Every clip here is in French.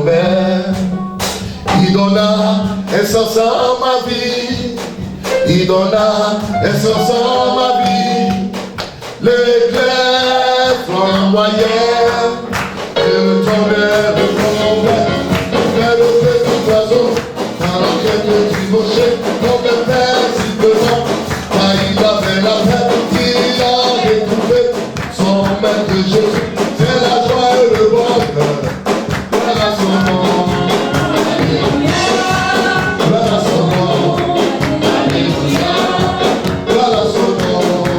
promesse. Il donna un sens à ma vie. Il donna un sens à ma vie. L'éclair flamboyait, le tonnerre tombait, vers le petit oiseau, dans l'enquête du rocher, tombait paisiblement, car il avait la paix, il a retrouvé son maître Jésus, c'est la joie et le bonheur, voilà son nom. Voilà son nom. Voilà son nom.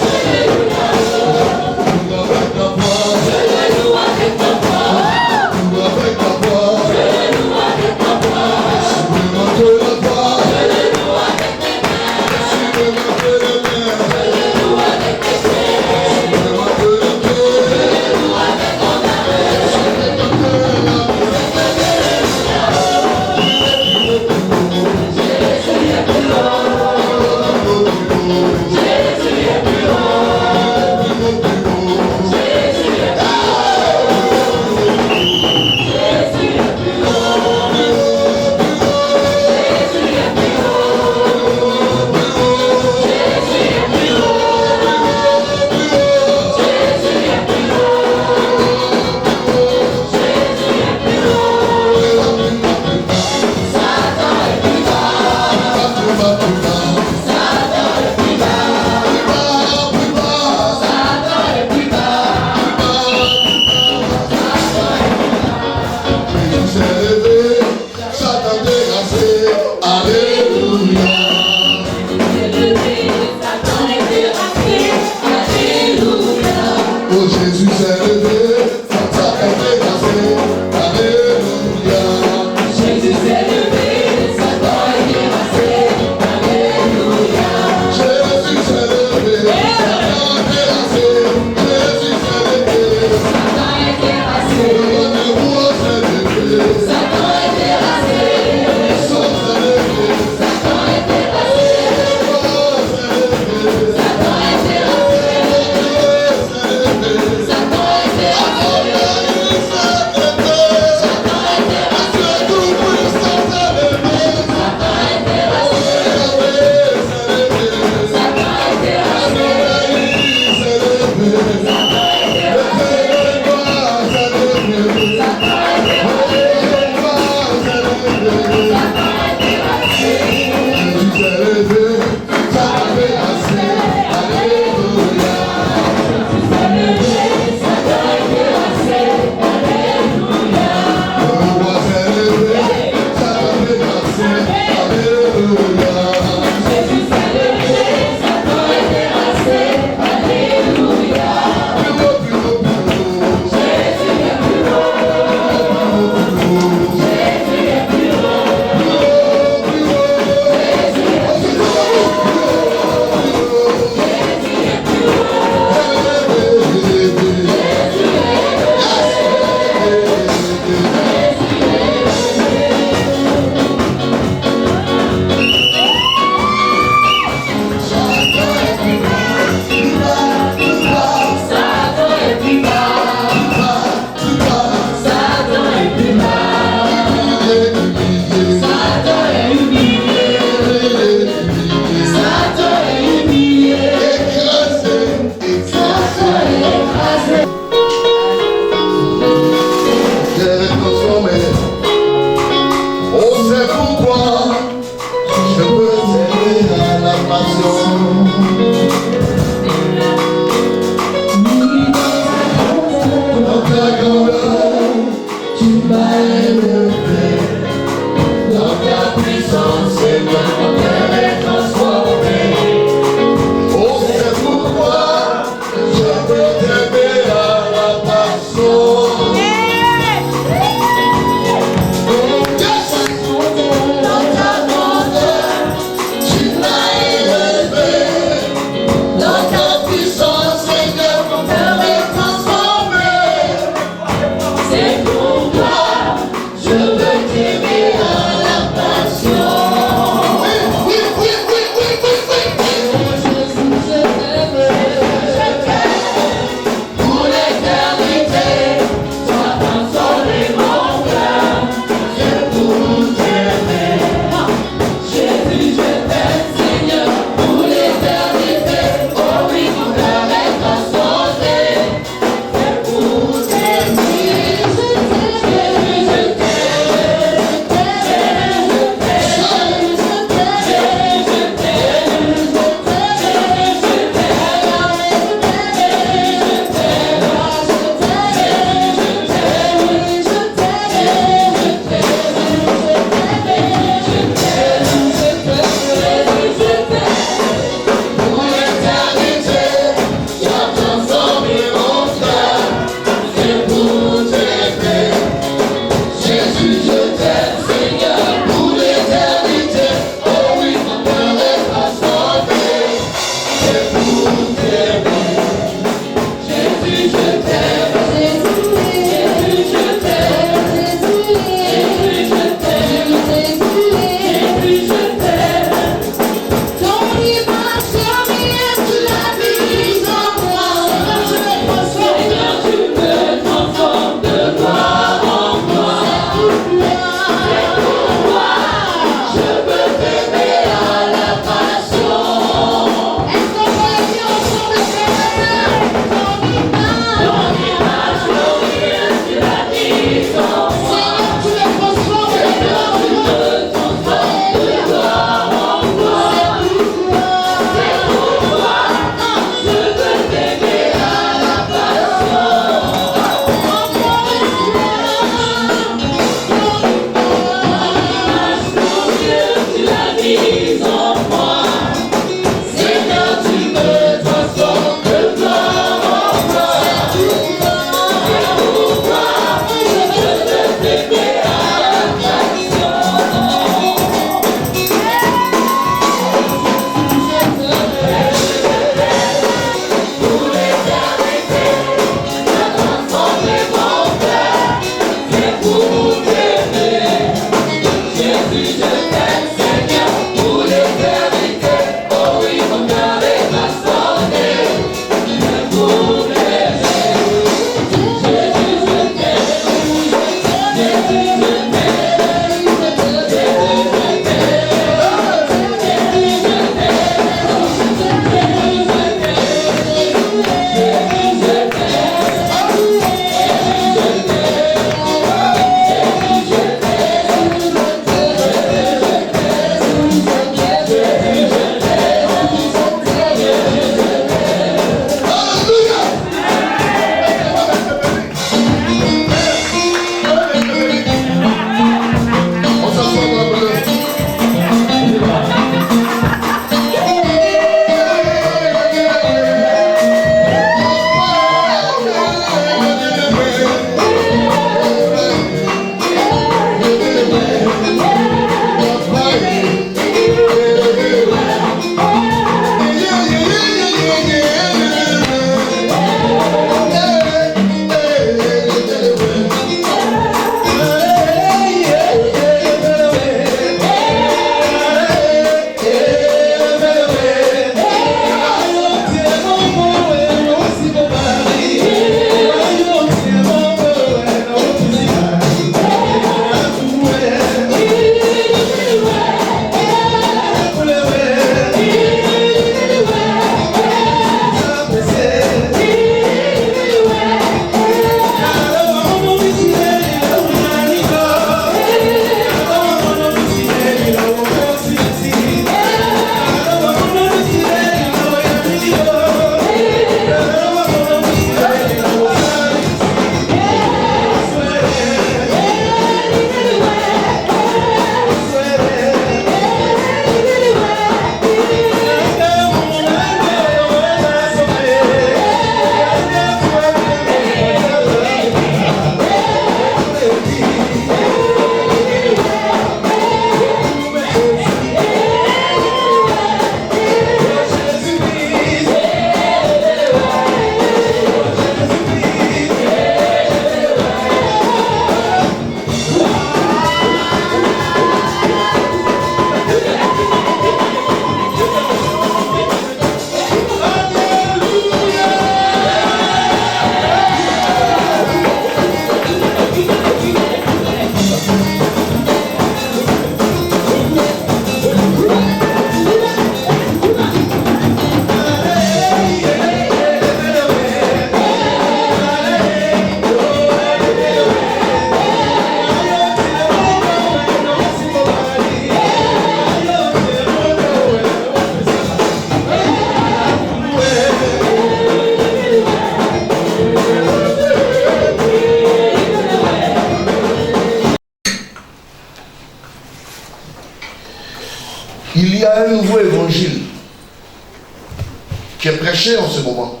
prêché en ce moment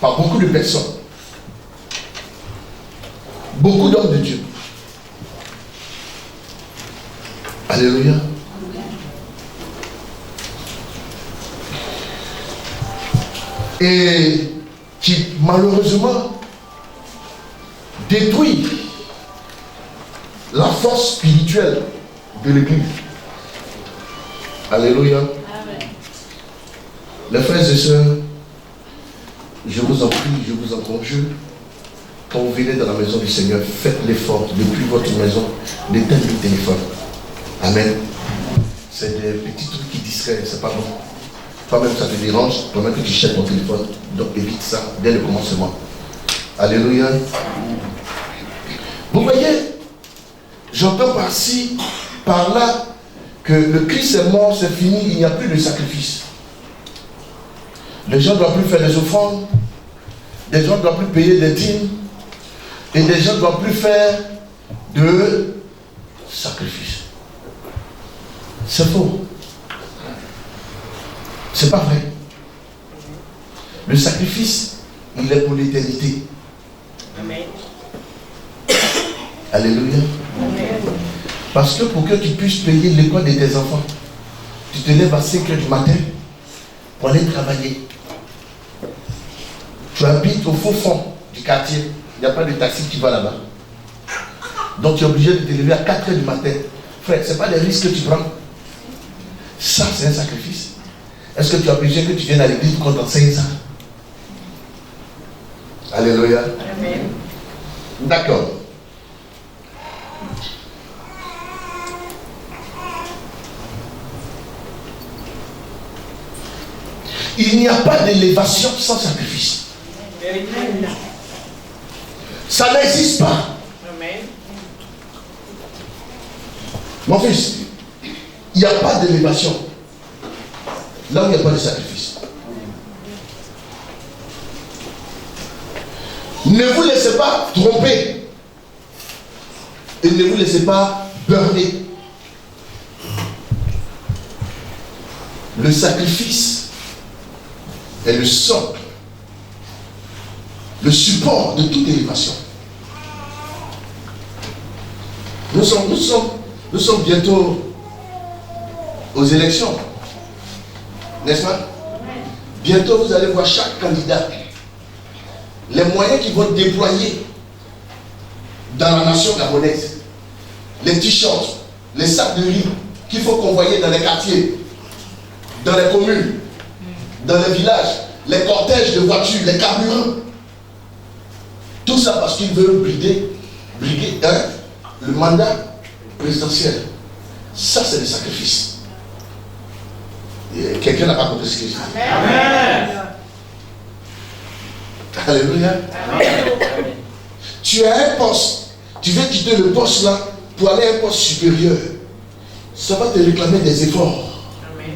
par beaucoup de personnes, beaucoup d'hommes de Dieu. Alléluia. Et qui malheureusement détruit la force spirituelle de l'Église. Alléluia. Amen. Les frères et sœurs, je vous en prie, je vous en conjure, quand vous venez dans la maison du Seigneur, faites l'effort depuis votre maison d'éteindre le téléphone. Amen. C'est des petits trucs qui distraient, c'est pas bon. Toi-même ça te dérange, toi-même que tu cherches ton téléphone, donc évite ça dès le commencement. Alléluia. Vous voyez, j'entends par-ci, par-là, que le Christ est mort, c'est fini, il n'y a plus de sacrifice. Les gens ne doivent plus faire des offrandes, les gens ne doivent plus payer des dîmes, et les gens ne doivent plus faire de sacrifice. C'est faux. C'est pas vrai. Le sacrifice, il est pour l'éternité. Amen. Alléluia. Amen. Parce que pour que tu puisses payer l'école de tes enfants, tu te lèves à 5 heures du matin pour aller travailler. Tu habites au faux fond du quartier. Il n'y a pas de taxi qui va là-bas. Donc tu es obligé de te lever à 4 heures du matin. Frère, ce n'est pas des risques que tu prends. Ça, c'est un sacrifice. Est-ce que tu as besoin que tu viennes à l'église pour qu'on t'enseigne ça? Alléluia. Amen. D'accord. Il n'y a pas d'élévation sans sacrifice. Amen. Ça n'existe pas. Amen. Mon fils, il n'y a pas d'élévation là où il n'y a pas de sacrifice. Ne vous laissez pas tromper et ne vous laissez pas burner. Le sacrifice est le socle, le support de toute élévation. Nous sommes bientôt aux élections. N'est-ce pas? Bientôt vous allez voir chaque candidat les moyens qu'ils vont déployer dans la nation gabonaise. Les t-shirts, les sacs de riz qu'il faut convoyer dans les quartiers, dans les communes, dans les villages, les cortèges de voitures, les carburants. Tout ça parce qu'ils veulent briguer le mandat présidentiel. Ça, c'est le sacrifice. Quelqu'un n'a pas compris ce que je dis. Amen. Alléluia. Amen. Tu as un poste. Tu veux quitter le poste là pour aller à un poste supérieur. Ça va te réclamer des efforts. Amen.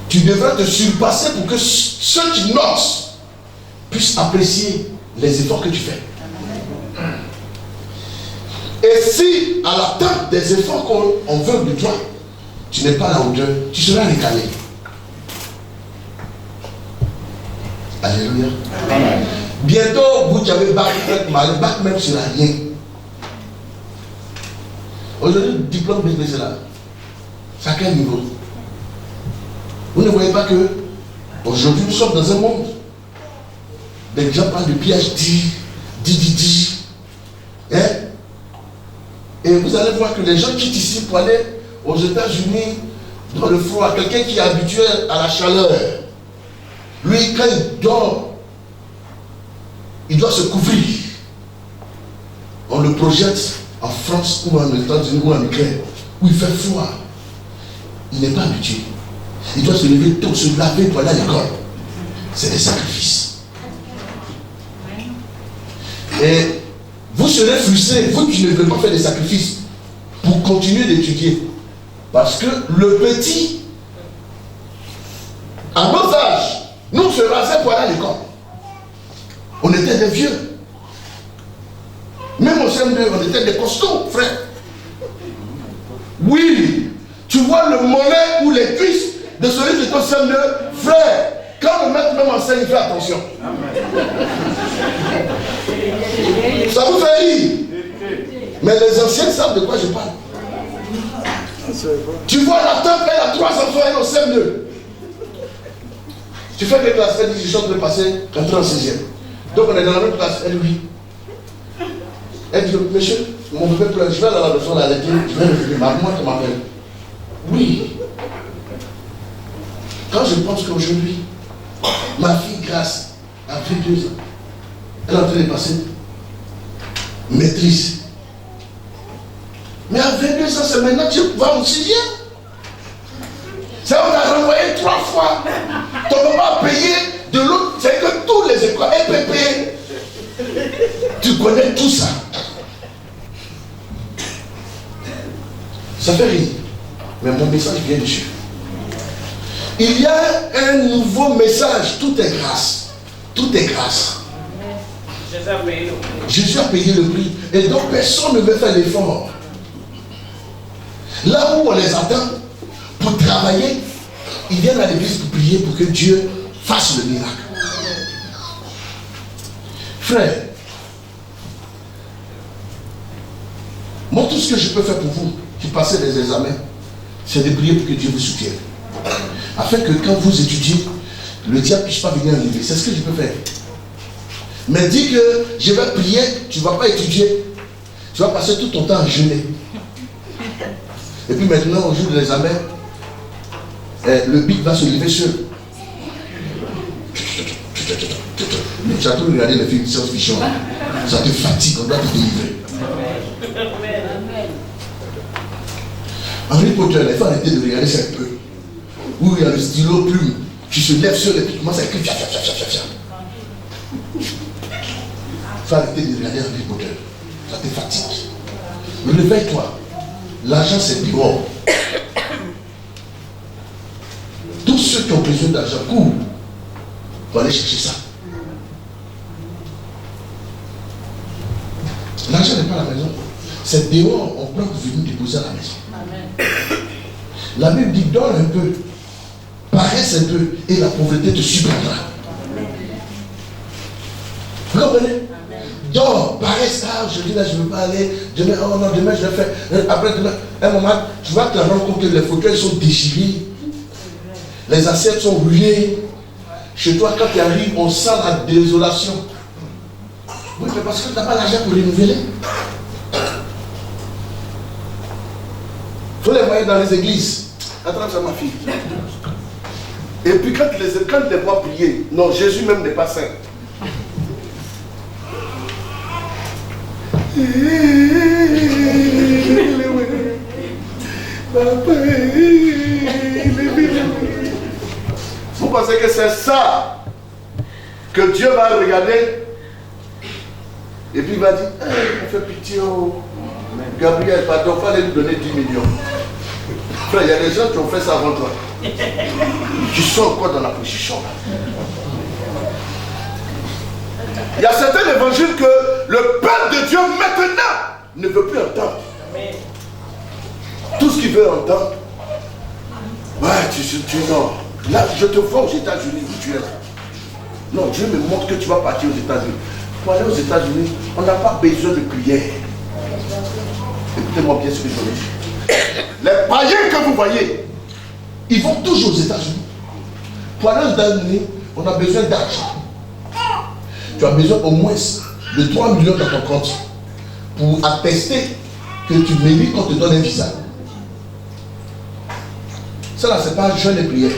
Tu devras te surpasser pour que ceux qui notent puissent apprécier les efforts que tu fais. Amen. Et si à la table des efforts qu'on veut de toi, tu n'es pas à la hauteur, tu seras récalé. Alléluia. Amen. Bientôt, vous qui avez bac, le bac même sera rien. Aujourd'hui, le diplôme business là, c'est à quel niveau? Vous ne voyez pas que aujourd'hui nous sommes dans un monde. Des gens parlent de PhD, hein? Et vous allez voir que les gens quittent ici pour aller aux États-Unis dans le froid. Quelqu'un qui est habitué à la chaleur, lui, quand il dort, il doit se couvrir. On le projette en France ou en États-Unis ou en Ukraine, où il fait froid. Il n'est pas habitué. Il doit se lever tôt, se laver pour aller à l'école. C'est des sacrifices. Et vous serez frustrés, vous qui ne voulez pas faire des sacrifices, pour continuer d'étudier. Parce que le petit, à nos âges, nous on se rasait pour aller à l'école. On était des vieux. Même au CM2, on était des costauds, frère. Oui, tu vois le mollet ou les cuisses de celui qui est au CM2, frère, quand le maître même enseigne, fais attention. Ça vous fait rire. Mais les anciens savent de quoi je parle. Tu vois la tante, elle a 3 enfants, elle est au CM2. Tu fais quelle classe? Elle dit, je chante de passer, entrer en 6e. Donc on est dans la même classe, elle oui. Elle dit, monsieur, mon bébé pleure, je vais dans la leçon, la lecture, je vais revenir, moi qui m'appelle. Oui. Quand je pense qu'aujourd'hui, ma fille Grâce a 22 ans, elle est en train de passer maîtrise. Mais à 22 ans, c'est maintenant que tu vas au 6e. Ça, on a renvoyé 3 fois. Ton papa a payé de l'autre. C'est que tous les écoles, EPP. Tu connais tout ça. Ça fait rire. Mais mon message vient de Dieu. Il y a un nouveau message. Tout est grâce. Tout est grâce. Jésus a payé le prix. Et donc personne ne veut faire l'effort. Là où on les attend pour travailler, ils viennent à l'église pour prier pour que Dieu fasse le miracle. Frère, moi tout ce que je peux faire pour vous qui passez les examens, c'est de prier pour que Dieu vous soutienne. Afin que quand vous étudiez, le diable ne puisse pas venir enlever. C'est ce que je peux faire. Mais dis que je vais prier, tu ne vas pas étudier. Tu vas passer tout ton temps à jeûner. Et puis maintenant, au jour de l'examen, le bic va se lever seul. Tu as toujours regardé les films de science-fiction. Ça te fatigue, on doit te délivrer. Harry Potter, il faut arrêter de regarder ça un peu. Où il y a le stylo plume, tu se lèves seul et puis tu commences à écrire. Il faut arrêter de regarder Harry Potter. Ça te fatigue. Réveille-toi. L'argent c'est dehors. Tous ceux qui ont besoin d'argent courent pour aller chercher ça. L'argent n'est pas à la maison. C'est dehors, on prend pour venir déposer à la maison. Amen. La Bible dit donne un peu, paresse un peu, et la pauvreté te surprendra. Vous comprenez? Dors, paresse, aujourd'hui là je ne veux pas aller, demain, oh non, demain je vais faire, après demain, un moment, tu vas te rendre compte que les fauteuils sont déchirés, les assiettes sont brûlées. Chez toi, quand tu arrives, on sent la désolation. Oui, mais parce que tu n'as pas l'argent pour renouveler. Il faut les voir dans les églises. Attrape ça, ma fille. Et puis quand ils les voient prier, non, Jésus même n'est pas saint. Vous pensez que c'est ça que Dieu va regarder et puis il va dire hey, fais pitié, oh. Gabriel, pardon, il fallait lui donner 10 millions. Frère, il y a des gens qui ont fait ça avant toi. Tu sors quoi dans la position là? Il y a certains évangiles que le peuple de Dieu maintenant ne veut plus entendre. Tout ce qu'il veut entendre. Ouais, non. Là, je te vois aux États-Unis où tu es là. Non, Dieu me montre que tu vas partir aux États-Unis. Pour aller aux États-Unis, on n'a pas besoin de prière. Écoutez-moi bien ce que je veux dire. Les païens que vous voyez, ils vont toujours aux États-Unis. Pour aller aux États-Unis, on a besoin d'argent. Tu as besoin au moins de 3 millions dans ton compte pour attester que tu mérites qu'on te donne un visa. Ça là, c'est pas jeûne et prière.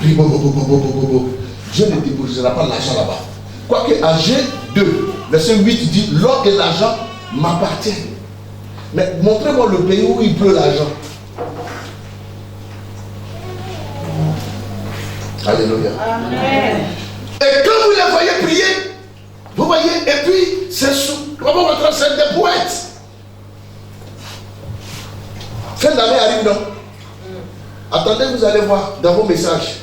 Dieu ne déposera pas l'argent là-bas. Quoique Agé 2, verset 8 dit, l'or et l'argent m'appartiennent. Mais montrez-moi le pays où il pleut l'argent. Alléluia. Amen. Et quand vous les voyez prier, vous voyez, et puis c'est comment votre scène des poètes. Fin d'année arrive, non? Attendez, vous allez voir dans vos messages.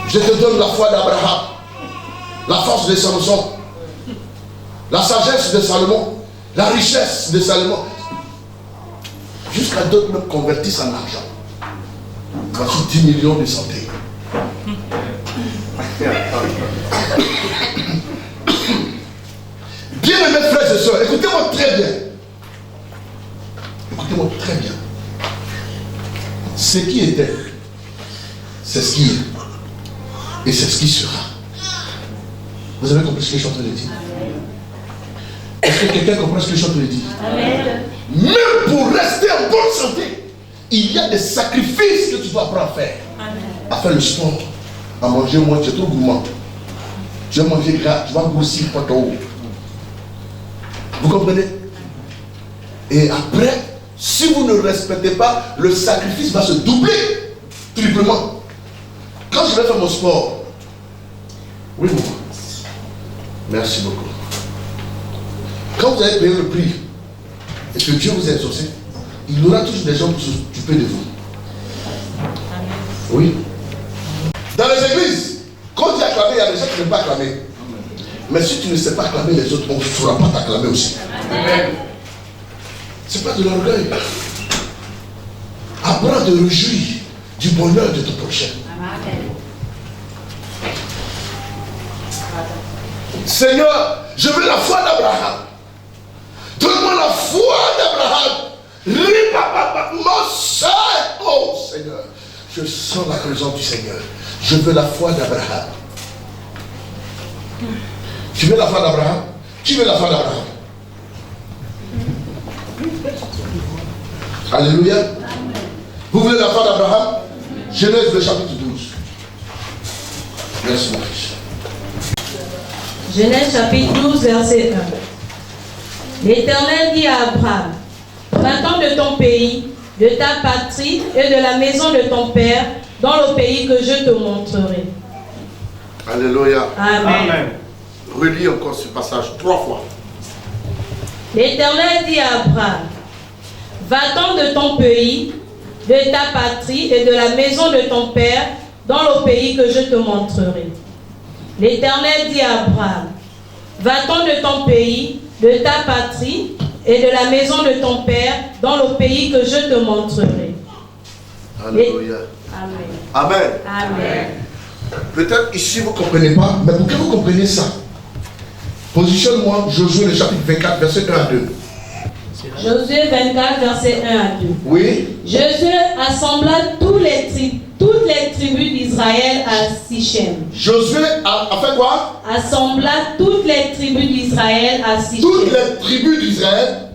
Je te donne la foi d'Abraham, la force de Samson, la sagesse de Salomon, la richesse de Salomon. Jusqu'à d'autres me convertissent en argent. voici 10 millions de santé. Bien-aimés frères et sœurs, écoutez-moi très bien. Écoutez-moi très bien. Ce qui était, c'est ce qui est. Et c'est ce qui sera. Vous avez compris ce que je suis en train de dire? Est-ce que quelqu'un comprend ce que je suis en train de dire? Amen. Même pour rester en bonne santé, il y a des sacrifices que tu dois apprendre à faire. Amen. À faire le sport, à manger moins, tu es trop gourmand. Tu vas manger gras, tu vas grossir pas ton haut. Vous comprenez? Et après, si vous ne respectez pas, le sacrifice va se doubler triplement. Quand je vais faire mon sport, oui, maman. Merci beaucoup. Quand vous avez payé le prix et que Dieu vous a exaucé, il y aura toujours des gens pour s'occuper de vous. Oui. Dans les églises, quand tu acclames, il y a des gens qui n'aiment pas acclamer. Mais si tu ne sais pas acclamer les autres, on ne saura pas t'acclamer aussi. C'est pas de l'orgueil. Apprends à te réjouir du bonheur de ton prochain. Seigneur, je veux la foi d'Abraham. Donne-moi la foi d'Abraham. Mon Seigneur. Oh Seigneur, je sens la présence du Seigneur. Je veux la foi d'Abraham. Tu veux la foi d'Abraham? Tu veux la foi d'Abraham? Alléluia. Vous voulez la foi d'Abraham? Genèse le chapitre 12. Merci mon fils. Genèse chapitre 12 verset 1. L'Éternel dit à Abraham, va-t'en de ton pays, de ta patrie et de la maison de ton père, dans le pays que je te montrerai. Alléluia. Amen. Amen. Relis encore ce passage 3 fois. L'Éternel dit à Abraham, va-t'en de ton pays, de ta patrie et de la maison de ton père, dans le pays que je te montrerai. L'Éternel dit à Abraham, va-t'en de ton pays, de ta patrie et de la maison de ton père, dans le pays que je te montrerai. Alléluia. Amen. Amen. Amen. Peut-être ici vous ne comprenez pas, mais pour que vous compreniez ça, positionne-moi Josué le chapitre 24, verset 1 à 2. Josué 24, verset 1 à 2. Oui. Josué assembla toutes les tribus d'Israël à Sichem. Josué a fait quoi? Assembla toutes les tribus d'Israël à Sichem. Toutes les tribus d'Israël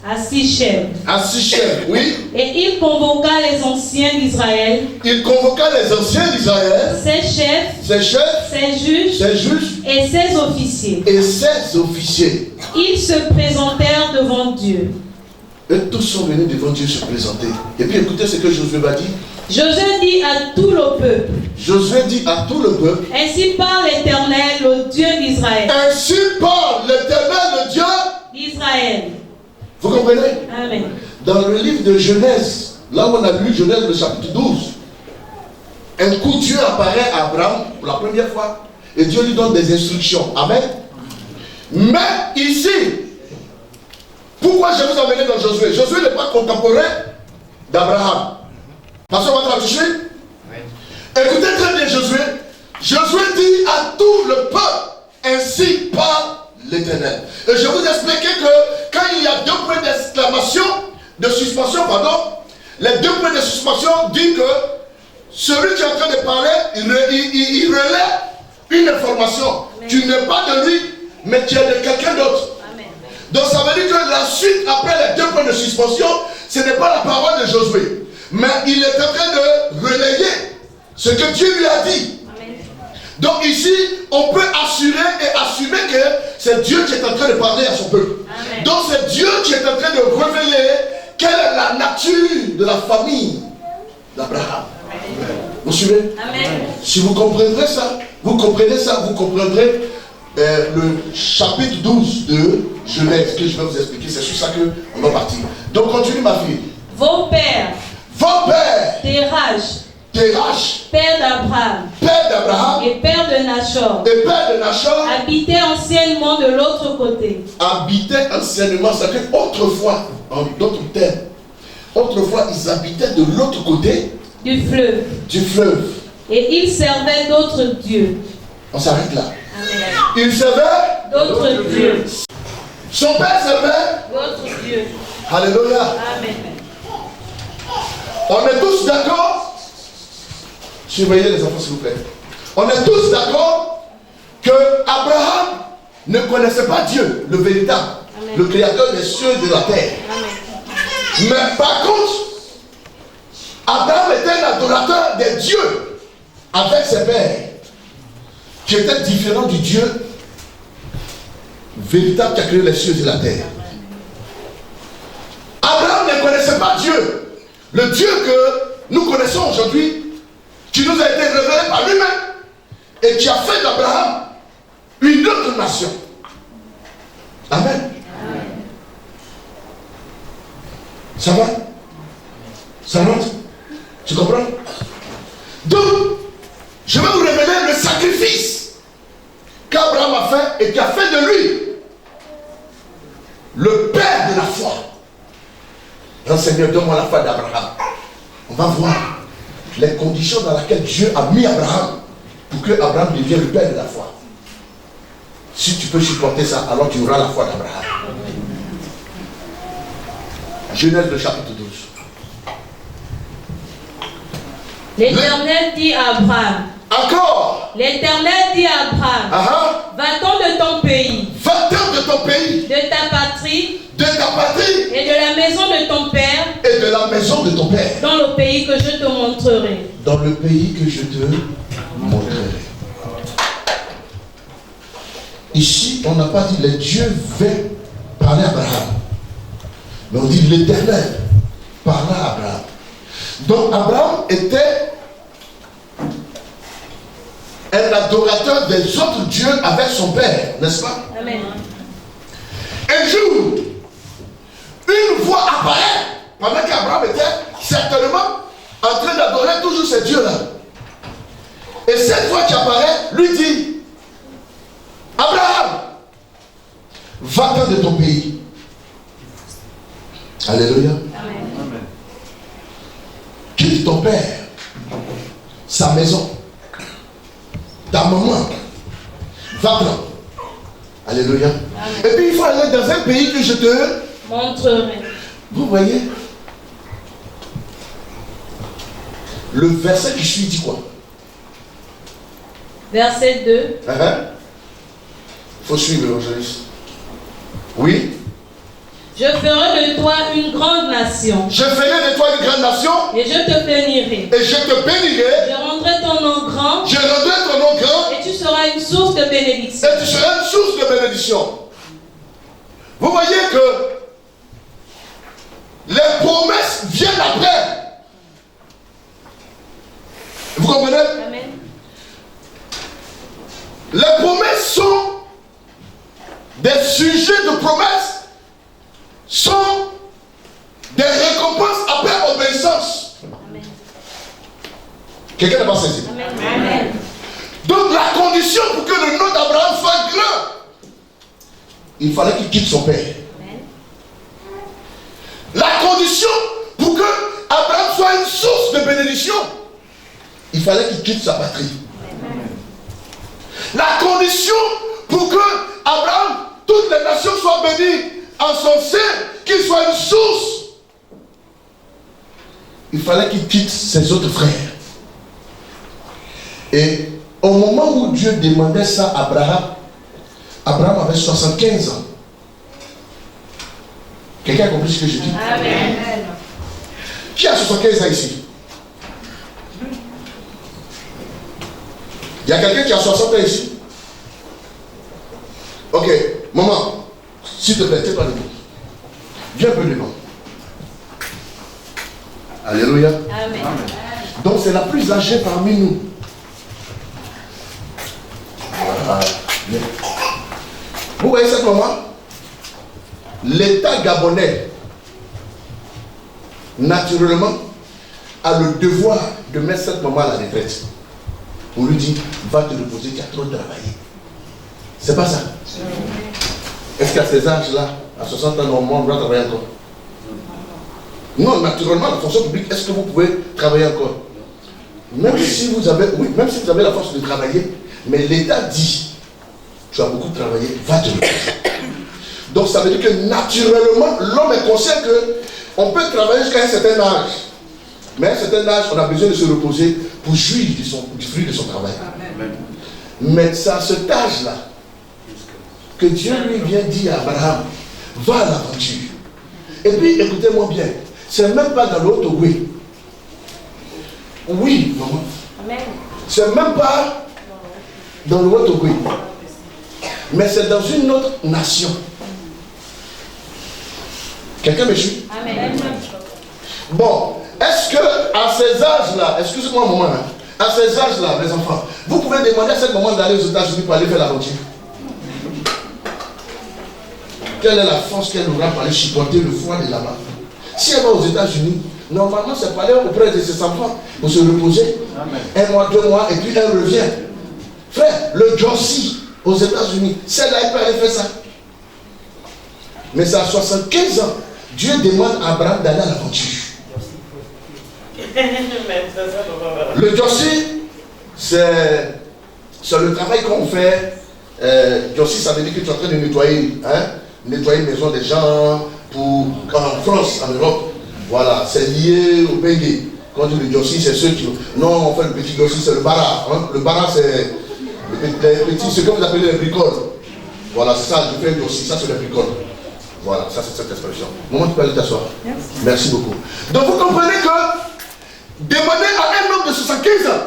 à Sichem. À Sichem, oui. Et il convoqua les anciens d'Israël. Il convoqua les anciens d'Israël. Ses chefs. Ses chefs. Ses juges. Ses juges. Et ses officiers. Et ses officiers. Ils se présentèrent devant Dieu. Et tous sont venus devant Dieu se présenter. Et puis écoutez ce que Josué va dire. Josué dit à tout le peuple. Josué dit à tout le peuple. Ainsi parle l'Éternel, le Dieu d'Israël. Ainsi parle l'Éternel, le Dieu d'Israël. Vous comprenez? Amen. Dans le livre de Genèse, là où on a lu Genèse le chapitre 12, un coup Dieu apparaît à Abraham pour la première fois et Dieu lui donne des instructions. Amen. Mais ici, pourquoi je vous emmène dans Josué? Josué n'est pas contemporain d'Abraham. Pasteur, on va traduire. Écoutez très bien Josué. Josué dit à tout le peuple, ainsi parle l'Éternel. Et je vous expliquais que quand il y a 2 points d'exclamation, de suspension, pardon, les 2 points de suspension disent que celui qui est en train de parler, il relève une information. Amen. Tu n'es pas de lui, mais tu es de quelqu'un d'autre. Donc ça veut dire que la suite, après les 2 points de suspension, ce n'est pas la parole de Josué. Mais il est en train de relayer ce que Dieu lui a dit. Amen. Donc ici, on peut assurer et assumer que c'est Dieu qui est en train de parler à son peuple. Amen. Donc c'est Dieu qui est en train de révéler quelle est la nature de la famille d'Abraham. Vous suivez? Amen. Si vous comprendrez ça, vous comprendrez le chapitre 12 de Genèse que je vais vous expliquer. C'est sur ça qu'on va partir. Donc continue ma fille. Vos pères. Terach, père d'Abraham, et père de Nachor, habitaient anciennement de l'autre côté. Habitaient anciennement, ça fait autrefois, en d'autres termes. Autrefois, ils habitaient de l'autre côté. du fleuve. Du fleuve. Et il servait d'autres dieux. On s'arrête là. Amen. Il servait D'autres dieux. Son père servait D'autres dieux. Alléluia. Amen. On est tous d'accord. Surveillez les enfants s'il vous plaît. On est tous d'accord que Abraham ne connaissait pas Dieu, le véritable, Amen. le créateur des cieux et de la terre. Amen. Mais par contre, Abraham était un adorateur des dieux avec ses pères, qui était différent du Dieu véritable qui a créé les cieux et la terre. Abraham ne connaissait pas Dieu, le Dieu que nous connaissons aujourd'hui, qui nous a été révélé par lui-même et qui a fait d'Abraham une autre nation. Amen. Ça va? Ça rentre? Tu comprends? Donc, je vais vous révéler le sacrifice qu'Abraham a fait et qui a fait de lui le père de la foi. Non, Seigneur, donne-moi la foi d'Abraham. On va voir les conditions dans lesquelles Dieu a mis Abraham pour que Abraham devienne le père de la foi. Si tu peux supporter ça, alors tu auras la foi d'Abraham. Genèse le chapitre 12. L'Éternel dit à Abraham. Encore. L'Éternel dit à Abraham. Va-t'en de ton pays. Va-t'en de ton pays. De ta patrie. De ta patrie. Et de la maison de ton père. Et de la maison de ton père. Dans le pays que je te montrerai. Dans le pays que je te montrerai. Ici, on n'a pas dit les dieux veulent parler à Abraham. Mais on dit l'Éternel parla à Abraham. Donc Abraham était un adorateur des autres dieux avec son père, n'est-ce pas? Amen. Un jour, une voix apparaît pendant qu'Abraham était certainement en train d'adorer toujours ces dieux-là. Et cette voix qui apparaît lui dit: Abraham, va-t'en de ton pays. Alléluia. Amen. Quitte ton père, sa maison, ta maman, va-t'en. Alléluia. Amen. Et puis il faut aller dans un pays que je te montrerai. Vous voyez? Le verset qui suit dit quoi? Verset 2. Il faut suivre l'évangéliste. Oui? Je ferai de toi une grande nation. Je ferai de toi une grande nation. Et je te bénirai. Et je te bénirai. Je rendrai ton nom grand. Je rendrai ton nom grand. Et tu seras une source de bénédiction. Et tu seras une source de bénédiction. Vous voyez que les promesses viennent après. Vous comprenez? Amen. Les promesses sont des sujets de promesses, sont des récompenses après obéissance. Amen. Quelqu'un n'a pas saisi? Amen. Donc la condition pour que le nom d'Abraham soit grand, il fallait qu'il quitte son père. Amen. La condition pour que Abraham soit une source de bénédiction, il fallait qu'il quitte sa patrie. Amen. La condition pour que Abraham, toutes les nations soient bénies en son sein, qu'il soit une source, il fallait qu'il quitte ses autres frères. Et au moment où Dieu demandait ça à Abraham, Abraham avait 75 ans. Quelqu'un a compris ce que je dis? Amen. Qui a 75 ans ici? Il y a quelqu'un qui a 60 ans ici? Ok, maman, s'il te plaît, tais-toi debout. Viens un peu devant. Alléluia. Amen. Donc c'est la plus âgée parmi nous. Voilà. Bien. Vous voyez cette maman? L'État gabonais, naturellement, a le devoir de mettre cette maman à la retraite. On lui dit, va te reposer, tu as trop travaillé. C'est pas ça. Est-ce qu'à ces âges-là, à 60 ans, normalement, on doit travailler encore? Non, naturellement, la fonction publique, est-ce que vous pouvez travailler encore? Même si vous avez, même si vous avez la force de travailler, mais l'État dit, tu as beaucoup travaillé, va te reposer. Donc ça veut dire que naturellement, l'homme est conscient qu'on peut travailler jusqu'à un certain âge. Mais à un certain âge, on a besoin de se reposer pour jouir du fruit de son travail. Amen. Mais c'est à cet âge-là que Dieu lui vient dire à Abraham, va à l'aventure. Et puis, écoutez-moi bien, c'est même pas dans l'autre way. Oui, maman. C'est même pas dans l'autre way. Mais c'est dans une autre nation. Quelqu'un me suit? Amen. Bon, est-ce que à ces âges-là, excusez-moi un moment, hein, à ces âges-là, les enfants, vous pouvez demander à ce moment d'aller aux États-Unis pour aller faire l'aventure? Quelle est la force qu'elle aura pour aller supporter le froid de là-bas? Si elle va aux États-Unis, normalement c'est pour aller auprès de ses enfants, pour se reposer. Amen. 1 mois, 2 mois, et puis elle revient. Frère, le Josie aux États-Unis, celle-là, elle peut aller faire ça. Mais c'est à 75 ans, Dieu demande à Abraham d'aller à l'aventure. Le Josie, c'est le travail qu'on fait. Josie, ça veut dire que tu es en train de nettoyer, hein? Nettoyer les maisons des gens en France, en Europe. Voilà, c'est lié au Bengue. Quand on dit le Josie, c'est ceux qui. Non, on fait le petit Josie, c'est le bara. Hein? Le bara, c'est les petits, ce que vous appelez les bricoles. Voilà, c'est ça, je fais le Josie, ça c'est les bricoles. Voilà, ça c'est cette expression. Maman, tu peux aller t'asseoir. Merci beaucoup. Donc vous comprenez que demander à un homme de 75 ans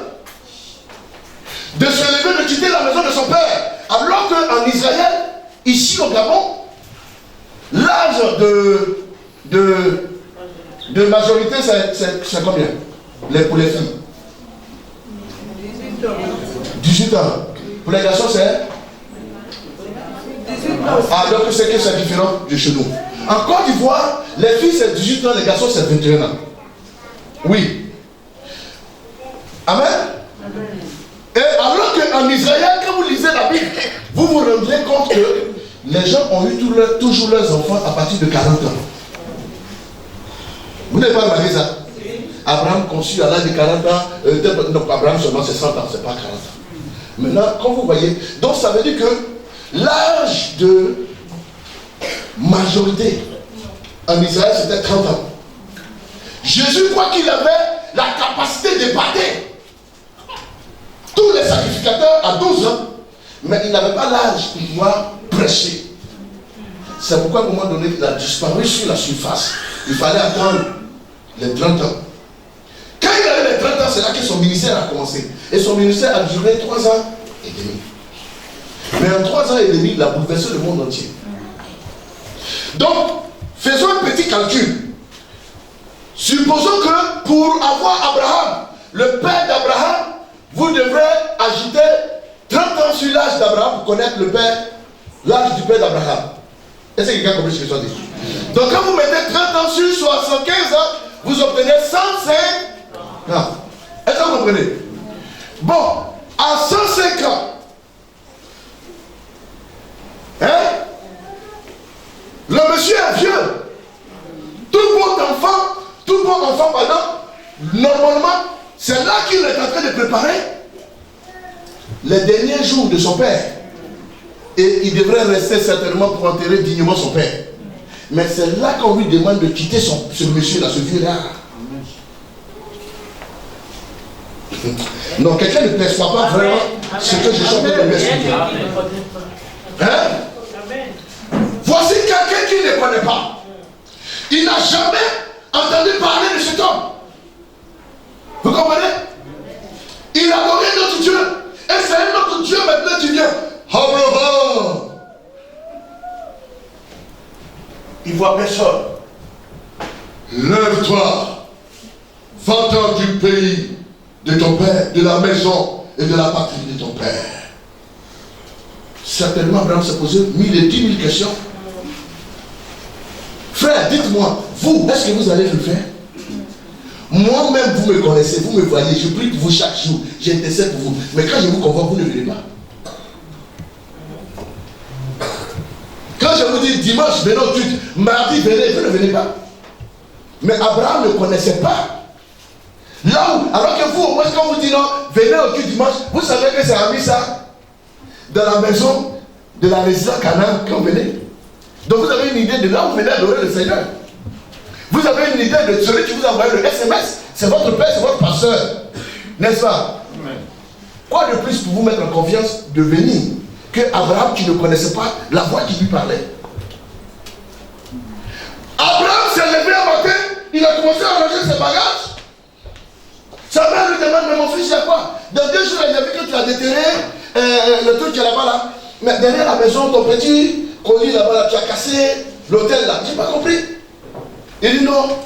de se lever, de quitter la maison de son père, alors qu'en Israël, ici au Gabon, l'âge de majorité, c'est combien? Pour les filles 18 ans. Pour les garçons, c'est 18 ans. Ah, donc c'est que c'est différent de chez nous. En Côte d'Ivoire, les filles c'est 18 ans, les garçons c'est 21 ans. Oui. Amen. Et alors qu'en Israël, quand vous lisez la Bible, vous vous rendrez compte que les gens ont eu toujours leurs enfants à partir de 40 ans. Vous n'avez pas remarqué ça? Abraham conçut à l'âge de 40 ans. Non, Abraham seulement c'est 100 ans, c'est pas 40 ans. Maintenant, quand vous voyez, donc ça veut dire que l'âge de majorité en Israël c'était 30 ans. Jésus, quoi qu'il avait la capacité de battre tous les sacrificateurs à 12 ans, mais il n'avait pas l'âge pour pouvoir prêcher. C'est pourquoi à un moment donné, il a disparu sur la surface. Il fallait attendre les 30 ans. Quand il avait les 30 ans, c'est là que son ministère a commencé. Et son ministère a duré 3 ans et demi. Mais en 3 ans et demi, il a bouleversé le monde entier. Donc, faisons un petit calcul. Supposons que pour avoir Abraham, le père d'Abraham, vous devrez agiter 30 ans sur l'âge d'Abraham pour connaître le père, l'âge du père d'Abraham. Est-ce que quelqu'un a compris ce que je dis? Donc quand vous mettez 30 ans sur 75 ans, vous obtenez 105 ans. Est-ce que vous comprenez? Bon, à 105 ans, hein? Le monsieur est vieux. Tout bon enfant, pardon, normalement, c'est là qu'il est en train de préparer les derniers jours de son père. Et il devrait rester certainement pour enterrer dignement son père. Mais c'est là qu'on lui demande de quitter ce monsieur-là, ce vieux-là. Non, quelqu'un ne perçoit pas vraiment ce que je suis en train de m'expliquer. Hein? Voici quelqu'un qui ne connaît pas. Il n'a jamais entendu parler de cet homme. Vous comprenez? Il adorait notre Dieu. Et c'est un autre Dieu maintenant qui vient. Abraham. Il voit personne. Lève-toi. Va-t'en du pays de ton père, de la maison et de la patrie de ton père. Certainement, Abraham s'est posé 1000 et 10 000 questions. Frère, dites-moi, vous, est-ce que vous allez le faire? Moi-même, vous me connaissez, vous me voyez, je prie pour vous chaque jour, j'intercède pour vous. Mais quand je vous convoque, vous ne venez pas. Quand je vous dis dimanche, venez au culte, mardi, venez, vous ne venez pas. Mais Abraham ne connaissait pas Là où, alors que vous, au moins, quand vous dites non, venez au culte dimanche, vous savez que c'est mis ça dans la maison de la résidence Canaan quand vous venez. Donc vous avez une idée de là où vous venez adorer le Seigneur. Vous avez une idée de celui qui vous a envoyé le SMS. C'est votre père, c'est votre pasteur. N'est-ce pas? Quoi de plus pour vous mettre en confiance de venir que Abraham qui ne connaissait pas la voix qui lui parlait? Abraham s'est levé un matin, il a commencé à ranger ses bagages. Sa mère lui demande, mais mon fils, il y a quoi? Dans 2 jours, il a vu que tu as déterré le truc qui est là-bas là. Mais derrière la maison, ton petit colis là-bas là, tu as cassé l'hôtel là. J'ai pas compris. Il dit non,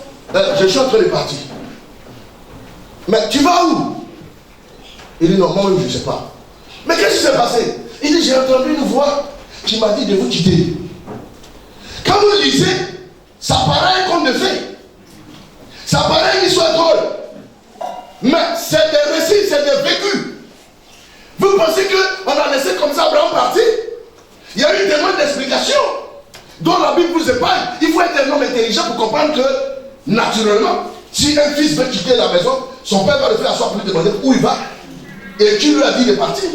je suis en train de partir. Mais tu vas où? Il dit non, moi-même je ne sais pas. Mais qu'est-ce qui s'est passé? Il dit, j'ai entendu une voix qui m'a dit de vous quitter. Quand vous lisez, ça paraît un conte de fées. Ça paraît une histoire drôle. Mais c'est des récits, c'est des vécus. Vous pensez qu'on a laissé comme ça Abraham partir? Il y a eu une demande d'explication dont la Bible vous épargne. Il faut être un homme intelligent pour comprendre que, naturellement, si un fils veut quitter la maison, son père va le faire asseoir pour lui demander où il va. Et qui lui a dit de partir?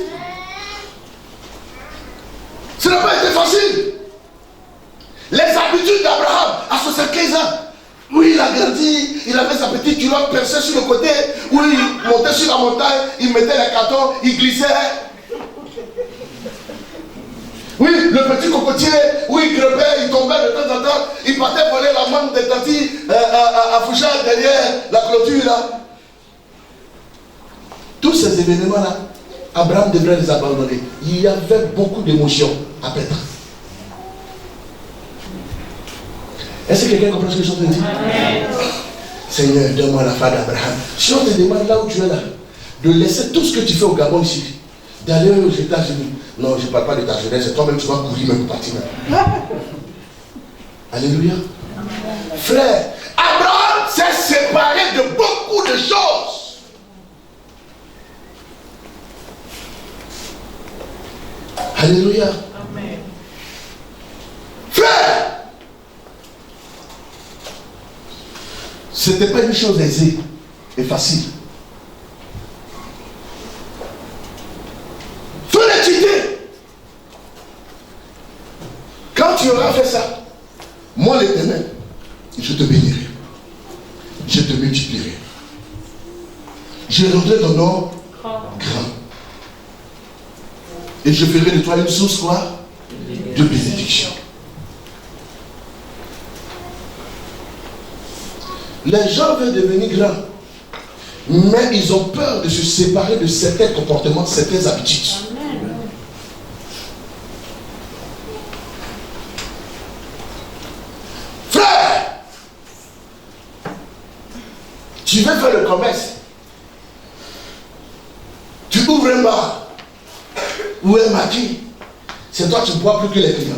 Ce n'a pas été facile. Les habitudes d'Abraham à 75 ans, où il a grandi, il avait sa petite culotte percée sur le côté, où il montait sur la montagne, il mettait les cartons, il glissait. Oui, le petit cocotier, où il grimpait, il tombait de temps en temps, il partait voler la mangue des tantis à Fouchard derrière la clôture là. Tous ces événements-là, Abraham devrait les abandonner. Il y avait beaucoup d'émotions à Pétra. Est-ce que quelqu'un comprend ce que je te dis? Seigneur, donne-moi la foi d'Abraham. Si on te demande là où tu es là, de laisser tout ce que tu fais au Gabon ici, d'aller aux États-Unis. Non, je ne parle pas de ta jeunesse, c'est toi-même qui vas courir même pour partir même. Alléluia. Frère, Abraham s'est séparé de beaucoup de choses. Alléluia. Amen. Frère, ce n'était pas une chose aisée et facile. Faut l'étudier. Quand tu auras fait ça, moi l'Éternel, je te bénirai. Je te multiplierai. Je rendrai ton nom grand. Et je ferai de toi une source quoi? De bénédiction. Les gens veulent devenir grands, mais ils ont peur de se séparer de certains comportements, certaines habitudes. Amen. Frère, tu veux faire le commerce, tu ouvres un bar ou un maquis, c'est toi qui bois plus que les clients.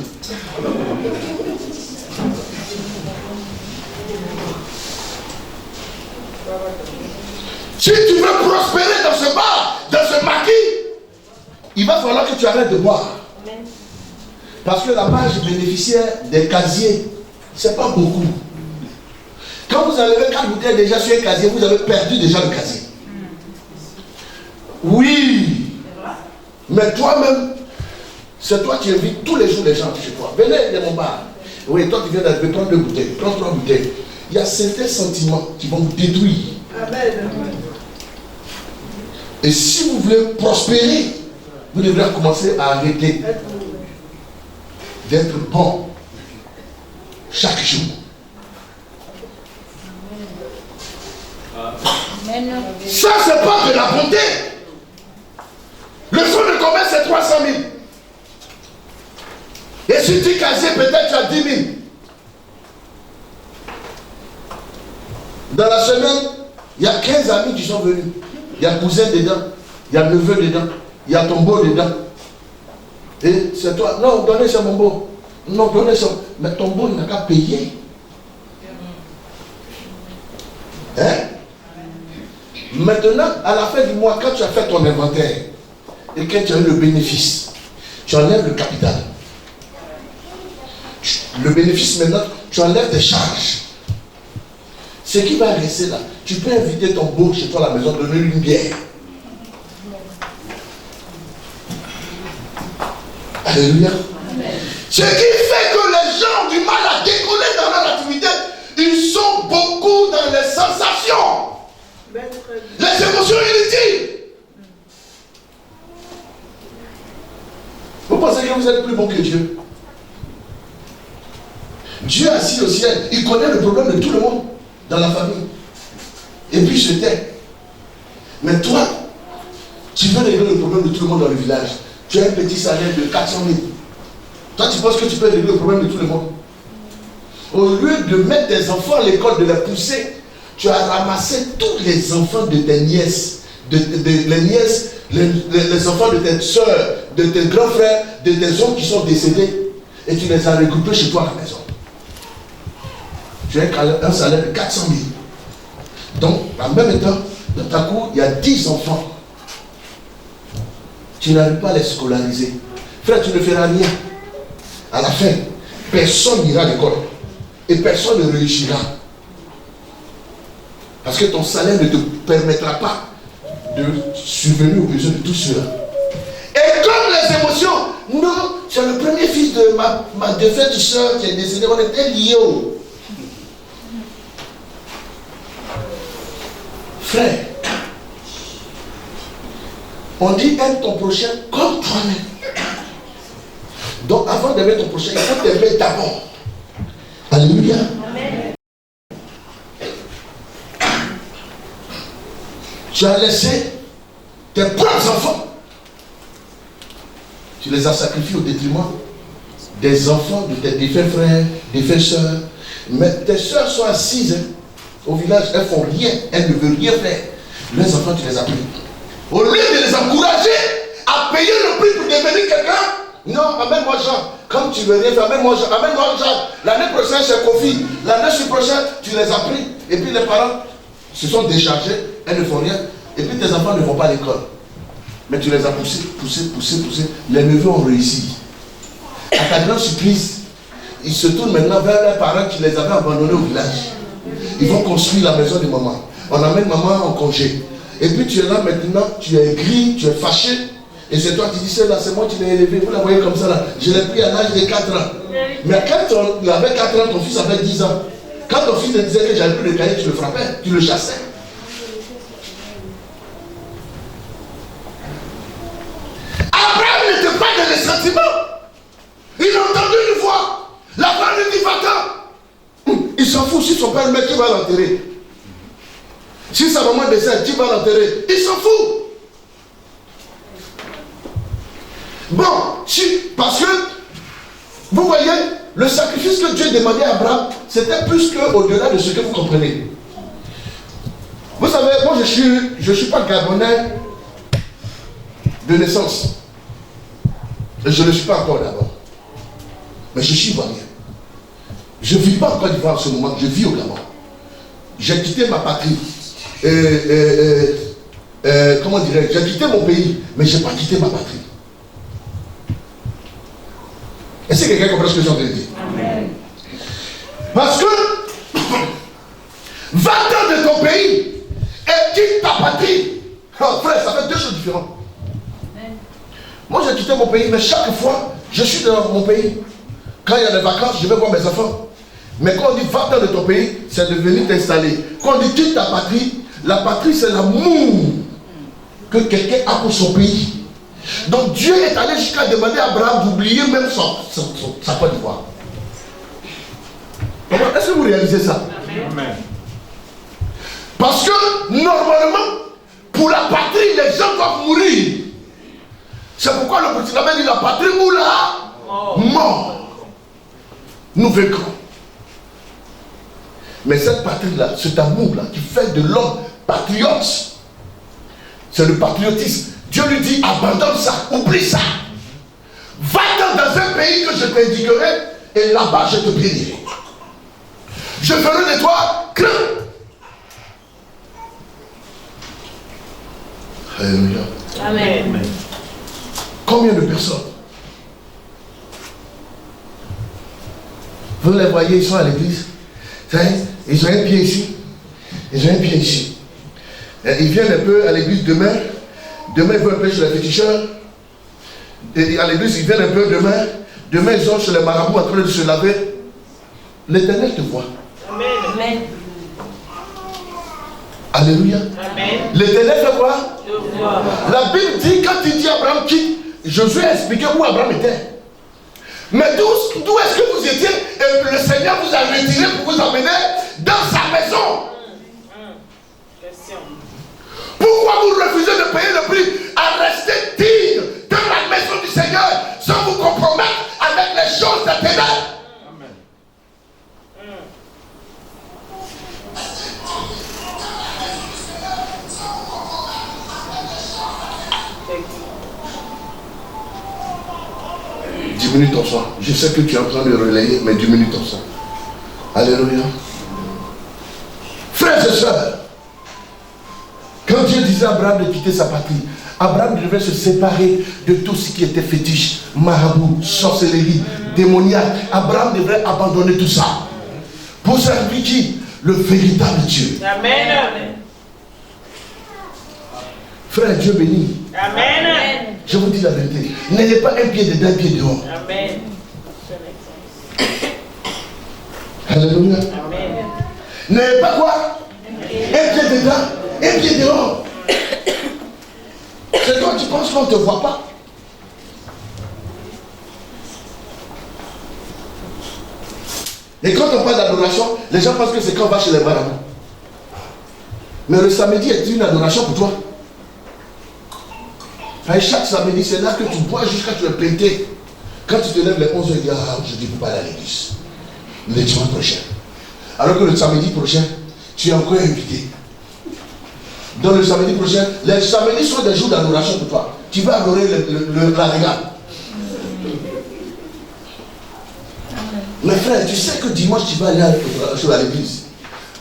Si tu veux prospérer dans ce bar, dans ce maquis, il va falloir que tu arrêtes de boire. Parce que la marge bénéficiaire des casiers, c'est pas beaucoup. Quand vous enlevez 4 bouteilles déjà sur un casier, vous avez perdu déjà le casier. Oui. Mais toi-même, c'est toi qui invites tous les jours les gens chez toi. Venez, il y a mon bar. Oui, toi tu viens d'arriver, prends 2 bouteilles, prends 3 bouteilles. Il y a certains sentiments qui vont vous détruire. Amen. Et si vous voulez prospérer, vous devrez commencer à arrêter d'être bon chaque jour. Amen. Ça, c'est pas de la bonté. Le fonds de commerce, c'est 300 000. Et si tu casais, peut-être tu as 10 000. Dans la semaine, il y a 15 amis qui sont venus. Il y a cousin dedans, il y a neveu dedans, il y a ton beau dedans. Et c'est toi. Non, donnez ça mon beau. Non, donnez ça. Mais ton beau, il n'a qu'à payer. Hein? Maintenant, à la fin du mois, quand tu as fait ton inventaire et que tu as eu le bénéfice, tu enlèves le capital. Le bénéfice maintenant, tu enlèves tes charges. Ce qui va rester là, Tu peux inviter ton beau chez toi à la maison, donner-lui une bière. Alléluia. Ce qui fait que les gens ont du mal à décoller dans leur activité, ils sont beaucoup dans les sensations, les émotions inutiles. Vous pensez que vous êtes plus bon que Dieu? Dieu assis au ciel, il connaît le problème de tout le monde dans la famille. Et puis je tais. Mais toi, tu veux régler le problème de tout le monde dans le village. Tu as un petit salaire de 400 000. Toi, tu penses que tu peux régler le problème de tout le monde. Au lieu de mettre tes enfants à l'école, de les pousser, tu as ramassé tous les enfants de tes nièces, les nièces, les enfants de tes soeurs, de tes grands frères, de tes oncles qui sont décédés, et tu les as regroupés chez toi à la maison. Tu as un salaire de 400 000. Donc, en même temps, dans ta cour, il y a 10 enfants. Tu n'arrives pas à les scolariser. Frère, tu ne feras rien. À la fin, personne n'ira à l'école. Et personne ne réussira. Parce que ton salaire ne te permettra pas de subvenir aux besoins de tous ceux-là. Et comme les émotions, non, c'est le premier fils de ma défunte soeur qui est décédée, on était liés. Frère, on dit aime ton prochain comme toi-même. Donc avant d'aimer ton prochain, il faut t'aimer d'abord. Alléluia. Amen. Tu as laissé tes propres enfants. Tu les as sacrifiés au détriment des enfants de tes défunts frères, défunts soeurs. Mais tes soeurs sont assises au village, elles font rien, elles ne veulent rien faire. Les enfants, tu les as pris. Au lieu de les encourager à payer le prix pour devenir quelqu'un, non, amène-moi Jean. Comme tu veux rien faire, amène-moi Jean. Amène-moi Jean. L'année prochaine, c'est Kofi. L'année prochaine, tu les as pris. Et puis les parents se sont déchargés, elles ne font rien. Et puis tes enfants ne vont pas à l'école. Mais tu les as poussés. Les neveux ont réussi. À ta grande surprise, ils se tournent maintenant vers leurs parents qui les avaient abandonnés au village. Ils vont construire la maison de maman. On amène maman en congé. Et puis tu es là maintenant, tu es aigri, tu es fâché. Et c'est toi qui dis, c'est là, c'est moi qui l'ai élevé. Vous la voyez comme ça là. Je l'ai pris à l'âge de 4 ans. Mais quand il avait 4 ans, ton fils avait 10 ans. Quand ton fils te disait que j'avais plus de cahier, tu le frappais, tu le chassais. Abraham n'était pas dans les sentiments. Il a entendu une voix. La voix lui dit, va-t'en. Il s'en fout si son père le met, qui va l'enterrer. Si sa maman décède, qui va l'enterrer. Il s'en fout. Bon, parce que, vous voyez, le sacrifice que Dieu demandait à Abraham, c'était plus qu'au-delà de ce que vous comprenez. Vous savez, moi je suis pas Gabonais de naissance. Et je ne le suis pas encore d'abord. Mais je suis Ivoirien. Je ne vis pas en Côte d'Ivoire en ce moment, je vis au Gabon. J'ai quitté ma patrie. Comment dirais-je? J'ai quitté mon pays, mais je n'ai pas quitté ma patrie. Est-ce que quelqu'un comprend ce que j'ai envie de dire? Amen. Parce que va-t'en de ton pays et quitte ta patrie. Oh, frère, ça fait deux choses différentes. Amen. Moi j'ai quitté mon pays, mais chaque fois je suis dans mon pays. Quand il y a des vacances, je vais voir mes enfants. Mais quand on dit va-t'en de ton pays, c'est de venir t'installer. Quand on dit quitte ta patrie, la patrie c'est l'amour que quelqu'un a pour son pays. Donc Dieu est allé jusqu'à demander à Abraham d'oublier même sa Côte d'Ivoire. Est-ce que vous réalisez ça? Amen. Parce que normalement, pour la patrie, les gens doivent mourir. C'est pourquoi le petit Amen dit la patrie mourra mort. Nous vaincrons. Mais cette patrie-là, cet amour-là, qui fait de l'homme patriote, c'est le patriotisme. Dieu lui dit, abandonne ça, oublie ça. Va-t'en dans un pays que je t'indiquerai, et là-bas je te bénirai. Je ferai de toi grand. Alléluia. Amen. Combien de personnes? Vous les voyez, ils sont à l'église. Ils ont un pied ici. Ils ont un pied ici. Et ils viennent un peu à l'église demain. Demain, ils vont un peu chez les féticheurs. Et à l'église, ils viennent un peu demain. Demain, ils sont chez les marabouts en train de se laver. L'Éternel te voit. Amen. Alléluia. Amen. L'Éternel te voit. Je vois. La Bible dit, quand il dit Abraham quitte, Josué a expliqué où Abraham était. Mais d'où est-ce que vous étiez et le Seigneur vous a retiré pour vous emmener dans sa maison? Question. Pourquoi vous refusez de payer le prix à rester digne de la maison du Seigneur sans vous compromettre avec les choses des ténèbres? Diminue ton sang. Je sais que tu es en train de relayer, mais diminue ton sang. Alléluia. Frères et sœurs, quand Dieu disait à Abraham de quitter sa patrie, Abraham devait se séparer de tout ce qui était fétiche, marabout, sorcellerie, démoniaque. Abraham devait abandonner tout ça pour servir qui? Le véritable Dieu. Amen. Frère, Dieu bénit. Amen. Je vous dis la vérité. N'ayez pas un pied dedans, un pied dehors. Amen. Alléluia. Amen. N'ayez pas quoi? Un pied dedans, un pied dehors. C'est quand tu penses qu'on ne te voit pas. Et quand on parle d'adoration, les gens pensent que c'est quand on va chez les marabouts. Mais le samedi est une adoration pour toi. Et chaque samedi, c'est là que tu bois jusqu'à tu es pété. Quand tu te lèves les 11h, tu dis, ah, aujourd'hui, il ne faut pas aller à l'église. Le dimanche prochain. Alors que le samedi prochain, tu es encore invité. Donc le samedi prochain, les samedis sont des jours d'adoration pour toi. Tu vas adorer la régale. Mais frère, tu sais que dimanche, tu vas aller à l'église.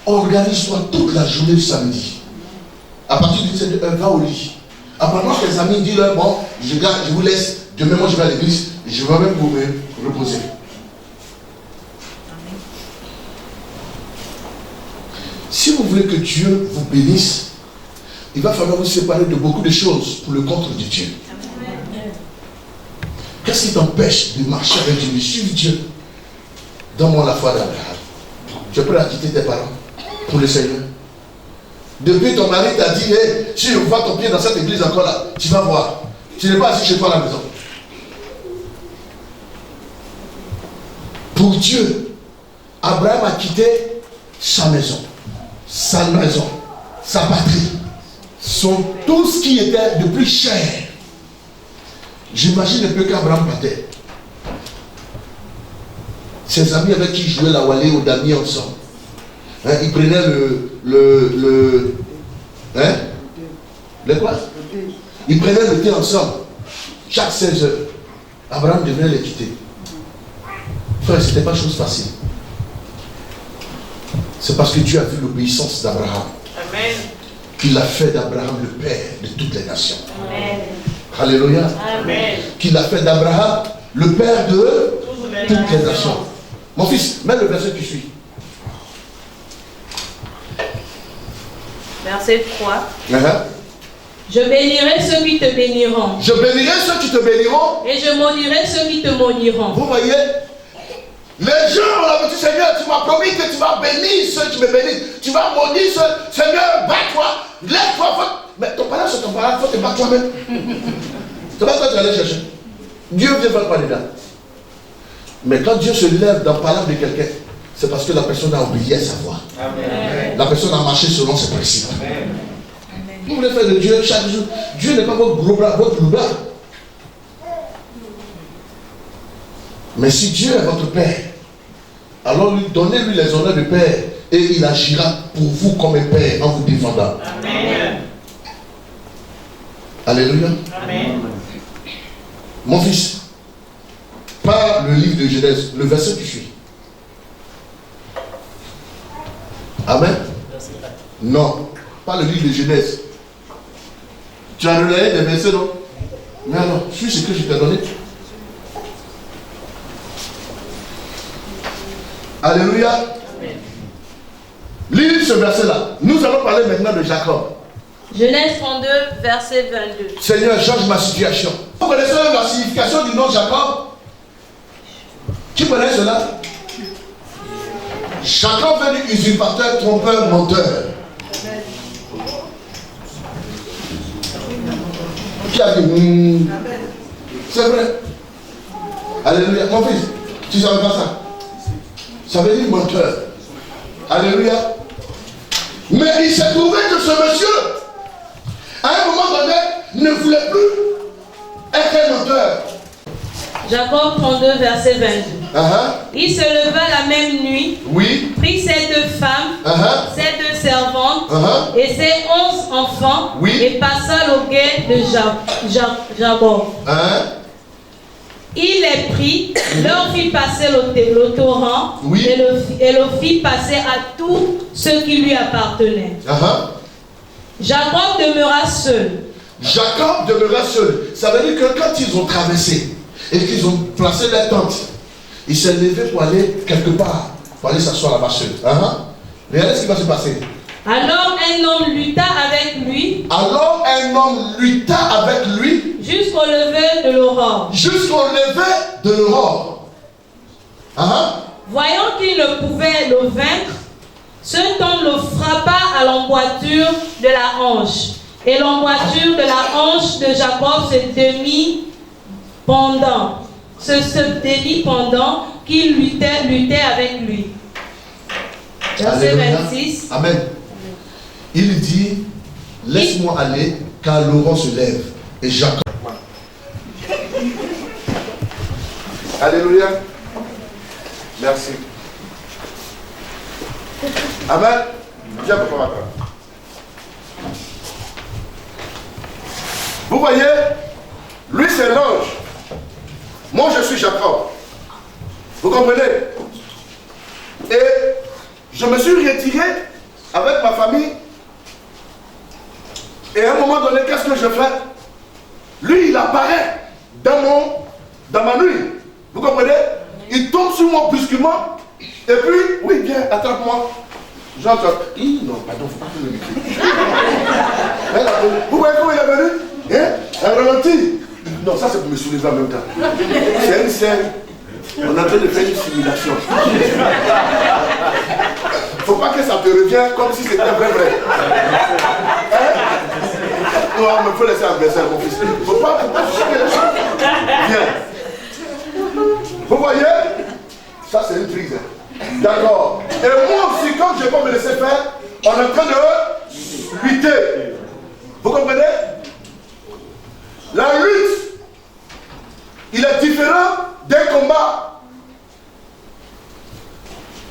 Organise-toi toute la journée du samedi. À partir du 17h, va au lit. Apparemment, tes amis disent leur, bon, je vous laisse, demain moi je vais à l'église, je vais même pour me reposer. Si vous voulez que Dieu vous bénisse, il va falloir vous séparer de beaucoup de choses pour le compte de Dieu. Qu'est-ce qui t'empêche de marcher avec Dieu, de suivre Dieu? Donne-moi la foi d'Abraham. Tu es prêt à quitter tes parents pour le Seigneur? Depuis ton mari t'a dit, hey, si je vois ton pied dans cette église encore là, tu vas voir. Tu n'es pas assis chez toi à la maison. Pour Dieu, Abraham a quitté sa maison, sa patrie, tout ce qui était de plus cher. J'imagine un peu qu'Abraham partait. Ses amis avec qui il jouait la Wallet au damier ensemble. Hein, il prenait le quoi? Ils prenaient le thé ensemble. Chaque 16 heures. Abraham devait les quitter. Frère, ce n'était pas chose facile. C'est parce que Dieu a vu l'obéissance d'Abraham. Amen. Qu'il a fait d'Abraham le père de toutes les nations. Amen. Alléluia. Amen. Qu'il a fait d'Abraham le père de toutes les nations. Mon fils, mets le verset qui suit. Verset 3. Uh-huh. Je bénirai ceux qui te béniront. Je bénirai ceux qui te béniront. Et je maudirai ceux qui te maudiront. Vous voyez, les gens ont dit, Seigneur, tu m'as promis que tu vas bénir ceux qui me bénissent. Tu vas maudire ceux. Seigneur, bats-toi, lève-toi. Mais ton parent, c'est ton parent, il faut te battre toi-même. C'est pas toi que tu vas aller chercher. Dieu vient faire quoi dedans? Mais quand Dieu se lève dans la parole de quelqu'un, c'est parce que la personne a obéi à sa voix. Amen. La personne a marché selon ses principes. Amen. Vous voulez faire de Dieu chaque jour. Dieu n'est pas votre gros bras, votre loup bras. Mais si Dieu est votre Père, alors donnez-lui les honneurs de Père et il agira pour vous comme un Père en vous défendant. Amen. Alléluia. Amen. Mon fils, par le livre de Genèse, le verset qui suit. Amen. Non, pas le livre de Genèse. Tu as relayé des versets, non? Mais alors, suis ce que je t'ai donné. Alléluia. Amen. Lis ce verset-là. Nous allons parler maintenant de Jacob. Genèse 32, verset 22. Seigneur, change ma situation. Vous connaissez la signification du nom Jacob? Qui connaît cela? Jacob veut dire usurpateur, trompeur, menteur. Qui a dit c'est vrai. Alléluia. Mon fils, tu ne savais pas ça? Ça veut dire menteur. Alléluia. Mais il s'est trouvé que ce monsieur, à un moment donné, ne voulait plus être un menteur. Jacob 32, verset 22. Il se leva la même nuit, Oui. prit ses 2 femmes, ses 2 servantes et ses 11 enfants, Oui. et passa le guet de Jacob. Il les prit, leur fit passer le torrent, Oui. et le fit passer à tous ceux qui lui appartenaient. Jacob demeura seul. Jacob demeura seul. Ça veut dire que quand ils ont traversé et qu'ils ont placé leur tente, il s'est levé pour aller quelque part, pour aller s'asseoir là-bas seul. Regardez ce qui va se passer. Alors un homme lutta avec lui. Alors un homme lutta avec lui Jusqu'au lever de l'aurore. jusqu'au lever de l'aurore. Voyant qu'il ne pouvait le vaincre, cet homme le frappa à l'emboîture de la hanche. Et l'emboîture de la hanche de Jacob se démit pendant qu'il luttait avec lui. Verset Alléluia. 26. Amen. Il dit, laisse-moi aller, car l'aurore se lève. Et Jacob. Alléluia. Merci. Amen. Viens pour moi. Vous voyez, lui c'est l'ange. Moi je suis Jacob. Vous comprenez? Et je me suis retiré avec ma famille. Et à un moment donné, qu'est-ce que je fais? Lui, il apparaît dans ma nuit. Vous comprenez? Il tombe sur moi brusquement. Et puis, oui, viens, attrape-moi. J'entends. Non, pardon, faut pas que le micro. Vous voyez comment il est venu? Un ralenti. Non, ça c'est pour me soulever en même temps. C'est une scène. On est en train de faire une simulation. Faut pas que ça te revienne comme si c'était vrai. Non, mais il faut laisser adversaire, mon fils. Faut pas choquer les choses. Viens. Vous voyez? Ça c'est une prise. D'accord. Et moi aussi, quand je vais pas me laisser faire, on est en train de lutter. Vous comprenez? La lutte, il est différent d'un combat.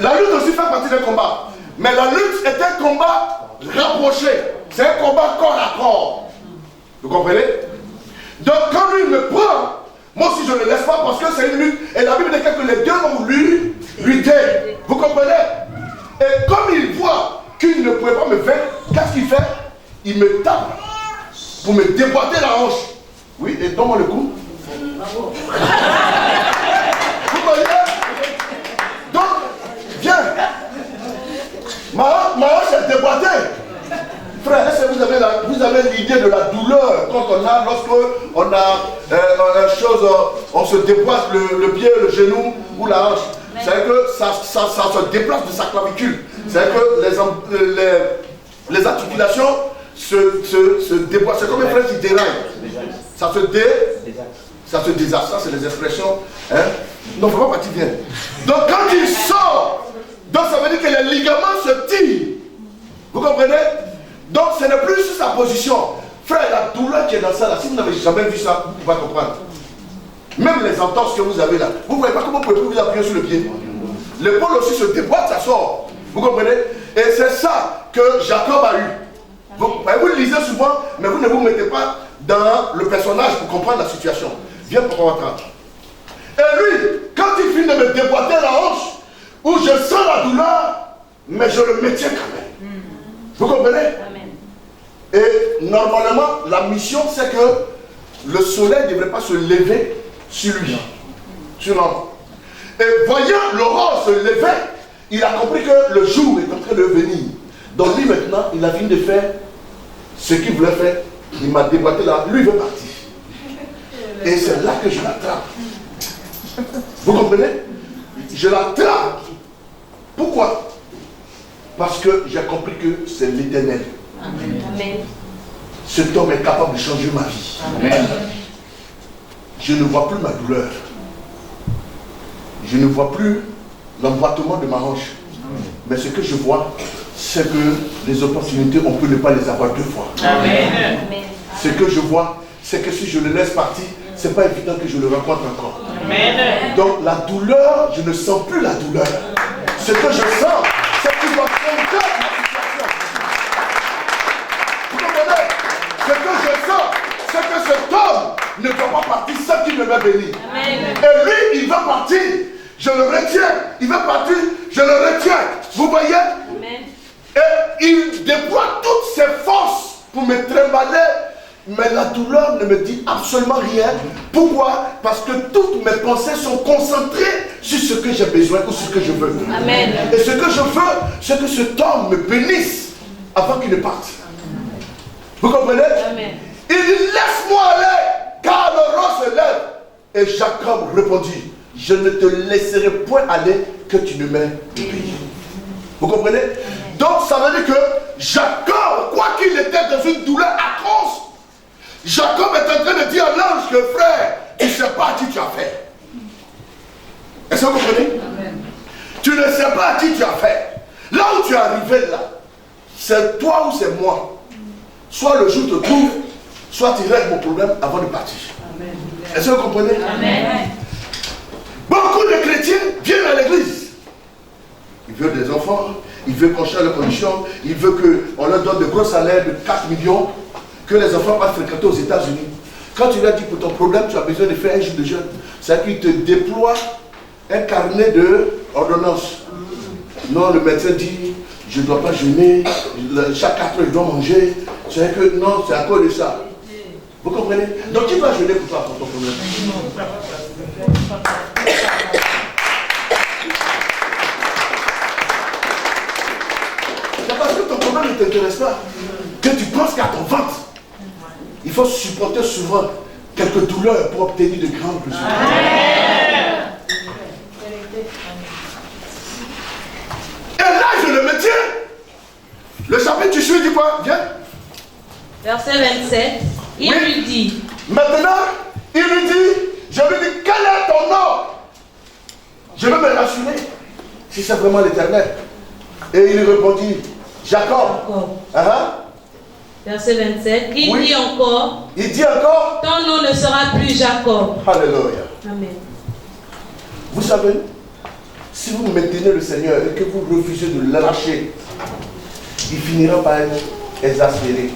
La lutte aussi fait partie d'un combat. Mais la lutte est un combat rapproché. C'est un combat corps à corps. Vous comprenez? Donc quand lui me prend, moi aussi je ne le laisse pas parce que c'est une lutte. Et la Bible dit que les deux ont lutté. Vous comprenez? Et comme il voit qu'il ne pouvait pas me vaincre, qu'est-ce qu'il fait? Il me tape pour me déboîter la hanche. Oui, et donne-moi le coup. Vous voyez? Donc, viens. Ma hanche est déboîtée. Frère, est-ce que vous avez l'idée de la douleur quand lorsqu'on a une chose, on se déboîte le pied, le genou ou la hanche? C'est que ça se déplace de sa clavicule. C'est que les articulations se déboîtent. C'est comme un frère qui déraille. Ça se désastre. Ça, c'est les expressions. Non, il ne faut pas partir bien. Donc, quand il sort, donc ça veut dire que les ligaments se tirent. Vous comprenez? Donc, ce n'est plus sur sa position. Frère, la douleur qui est dans ça, là, si vous n'avez jamais vu ça, vous ne pouvez pas comprendre. Même les entorses que vous avez là, vous ne voyez pas comment vous pouvez vous appuyer sur le pied. L'épaule aussi se déboîte, ça sort. Vous comprenez? Et c'est ça que Jacob a eu. Vous le lisez souvent, mais vous ne vous mettez pas dans le personnage pour comprendre la situation. Viens pour entendre. Et lui, quand il finit de me déboîter la hanche, où je sens la douleur, mais je le maintiens quand même. Vous comprenez? Amen. Et normalement, la mission, c'est que le soleil ne devrait pas se lever sur lui, sur l'homme. Et voyant l'aurore se lever, il a compris que le jour est en train de venir. Donc lui maintenant, il a fini de faire ce qu'il voulait faire. Il m'a déboîté là. Lui, il veut partir. Et c'est là que je l'attrape. Vous comprenez? Je l'attrape. Pourquoi? Parce que j'ai compris que c'est l'Éternel. Amen. Cet homme est capable de changer ma vie. Amen. Je ne vois plus ma douleur. Je ne vois plus l'emboîtement de ma hanche. Mais ce que je vois, c'est que les opportunités, on peut ne pas les avoir deux fois. Amen. Ce que je vois, c'est que si je le laisse partir, ce n'est pas évident que je le rencontre encore. Amen. Donc la douleur, je ne sens plus la douleur. Ce que je sens, c'est qu'il va changer ma situation. Vous comprenez? Ce que je sens, c'est que cet homme ne va pas partir sans qu'il me m'a béni. Et lui, il va partir, je le retiens. Il va partir, je le retiens. Vous voyez? Amen. Et il déploie toutes ses forces pour me trimballer. Mais la douleur ne me dit absolument rien. Pourquoi? Parce que toutes mes pensées sont concentrées sur ce que j'ai besoin ou sur ce que je veux. Amen. Et ce que je veux, c'est que cet homme me bénisse avant qu'il ne parte. Vous comprenez? Amen. Il dit, laisse-moi aller, car le roi se lève. Et Jacob répondit, je ne te laisserai point aller que tu ne m'aies obéi. Vous comprenez? Donc ça veut dire que Jacob, quoi qu'il était dans une douleur atroce, Jacob est en train de dire à l'ange que frère, tu ne sais pas à qui tu as fait. Est-ce que vous comprenez? Amen. Tu ne sais pas à qui tu as fait. Là où tu es arrivé là, c'est toi ou c'est moi. Soit le jour te trouve, soit tu règles mon problème avant de partir. Amen. Est-ce que vous comprenez? Amen. Beaucoup de chrétiens viennent à l'église. Ils veulent des enfants, ils veulent qu'on change leurs conditions, ils veulent qu'on leur donne de gros salaires de 4 millions, que les enfants vont fréquenter aux États-Unis. Quand tu leur dis pour ton problème, tu as besoin de faire un jour de jeûne, c'est-à-dire qu'il te déploie un carnet de ordonnances. Non, le médecin dit, je ne dois pas jeûner, chaque 4 heures je dois manger. C'est que non, c'est à cause de ça. Vous comprenez? Donc qui doit jeûner pour toi pour ton problème? C'est parce que ton problème ne t'intéresse pas que tu penses qu'à ton ventre. Il faut supporter souvent quelques douleurs pour obtenir de grands résultats. Et là, je le maintiens. Le chapitre tu suis dit quoi? Viens. Verset 27. Il lui dit. Maintenant, il lui dit, je lui dis, quel est ton nom? Je veux me rassurer si c'est vraiment l'Éternel. Et il répondit, Jacob. Verset 27. Il dit encore. Il dit encore. Ton nom ne sera plus Jacob. Alléluia. Amen. Vous savez, si vous maintenez le Seigneur et que vous refusez de le lâcher, il finira par être exaspéré.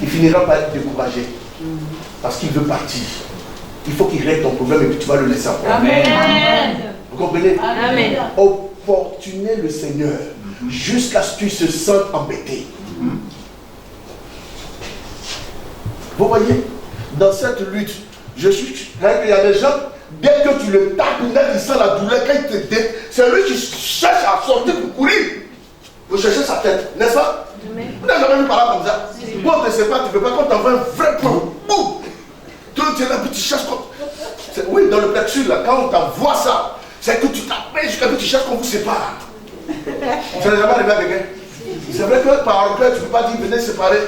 Il finira par être découragé. Parce qu'il veut partir. Il faut qu'il règle ton problème et puis tu vas le laisser après. Amen. Vous comprenez? Amen. Opportunez le Seigneur jusqu'à ce qu'il se sente embêté. Vous voyez, dans cette lutte, il y a des gens, dès que tu le tapes, il sent la douleur, quand il te dit, c'est lui qui cherche à sortir pour courir. Vous cherchez sa tête, n'est-ce pas? Vous n'avez jamais vu parler comme ça. Bon, tu ne sais pas, tu ne veux pas qu'on t'envoie un vrai point. Boum! Tu es là, puis tu cherches comme. Oui, dans le plexus, là, quand on t'envoie ça, c'est que tu t'appelles jusqu'à ce que tu cherches qu'on vous sépare. Ça n'est jamais arrivé à quelqu'un. C'est vrai que par orgueil, tu ne peux pas dire venez séparer.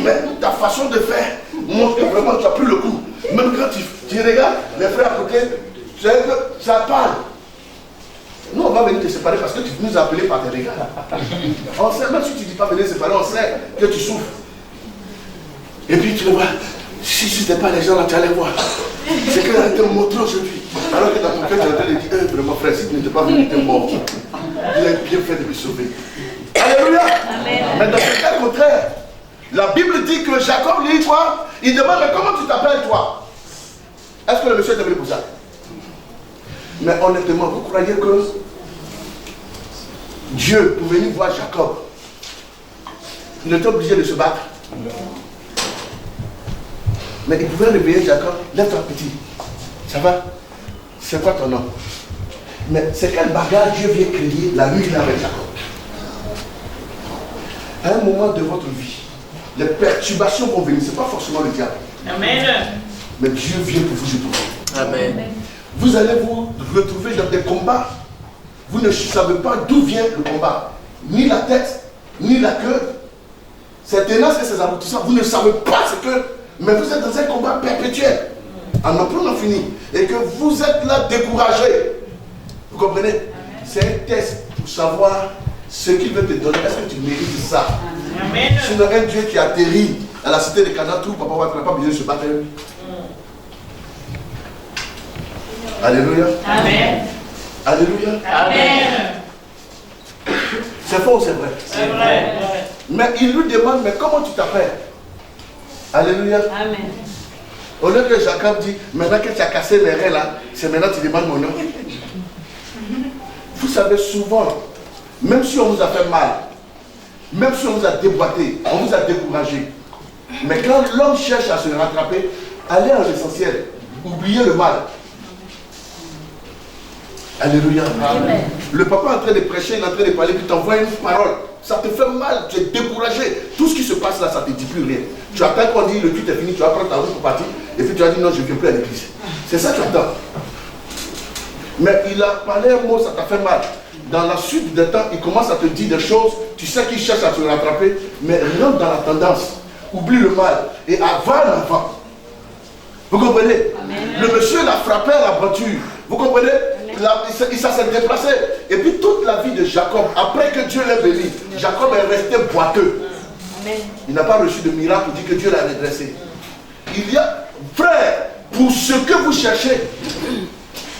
Mais ta façon de faire montre que vraiment tu n'as plus le coup. Même quand tu regardes les frères à côté, tu sais que ça parle. Nous, on va venir te séparer parce que tu nous as appelés par tes regards. On sait, même si tu ne dis pas venir séparer, on sait que tu souffres. Et puis tu le vois, si ce n'était pas les gens là, tu allais voir. C'est qu'elle a été montrée aujourd'hui. Alors que dans ton cœur, tu es en train de dire, vraiment frère, si tu n'étais pas venu, tu es mort. Il a bien fait de me sauver. Alléluia. Amen. Mais dans ce cas contraire, la Bible dit que Jacob lui dit quoi? Il demande comment tu t'appelles toi? Est-ce que le monsieur est appelé pour ça? Mais honnêtement, vous croyez que Dieu, pour venir voir Jacob, il était obligé de se battre? Mais il pouvait réveiller Jacob. Lève-toi petit. Ça va? C'est quoi ton nom? Mais c'est quelle bagarre Dieu vient créer la nuit avec Jacob? À un moment de votre vie, les perturbations vont venir. Ce n'est pas forcément le diable. Amen. Mais Dieu vient pour vous secourir. Amen. Vous allez vous retrouver dans des combats. Vous ne savez pas d'où vient le combat. Ni la tête, ni la queue. C'est tenace et ses aboutissants. Vous ne savez pas ce que... Mais vous êtes dans un combat perpétuel. En n'en plus fini. Et que vous êtes là découragé. Vous comprenez? C'est un test pour savoir ce qu'il veut te donner. Est-ce que tu mérites ça? Amen. Sinon, un Dieu qui atterrit à la cité de Canaan, tout papa n'a pas besoin de se battre avec lui. Alléluia. Amen. Alléluia. Amen. C'est faux ou c'est vrai? C'est vrai. Mais il lui demande, mais comment tu t'appelles? Alléluia. Amen. Au lieu que Jacob dit, maintenant que tu as cassé mes reins là, c'est maintenant que tu demandes mon nom. Vous savez, souvent, même si on vous a fait mal, même si on vous a déboîté, on vous a découragé, mais quand l'homme cherche à se rattraper, allez à l'essentiel, oubliez le mal. Alléluia. Amen. Le papa est en train de prêcher, il est en train de parler, puis t'envoie une parole. Ça te fait mal, tu es découragé. Tout ce qui se passe là, ça ne te dit plus rien. Tu attends qu'on dit le culte est fini, tu vas prendre ta route pour partir, et puis tu vas dire non, je ne viens plus à l'église. C'est ça que tu attends. Mais il a parlé un mot, ça t'a fait mal. Dans la suite des temps, il commence à te dire des choses, tu sais qu'il cherche à te rattraper, mais rentre dans la tendance. Oublie le mal et avale l'enfant. Vous comprenez? Amen. Le monsieur l'a frappé à la voiture. Vous comprenez? Il s'est déplacé. Et puis toute la vie de Jacob, après que Dieu l'ait béni, Jacob est resté boiteux. Amen. Il n'a pas reçu de miracle pour dire que Dieu l'a redressé. Il y a, frère, pour ce que vous cherchez,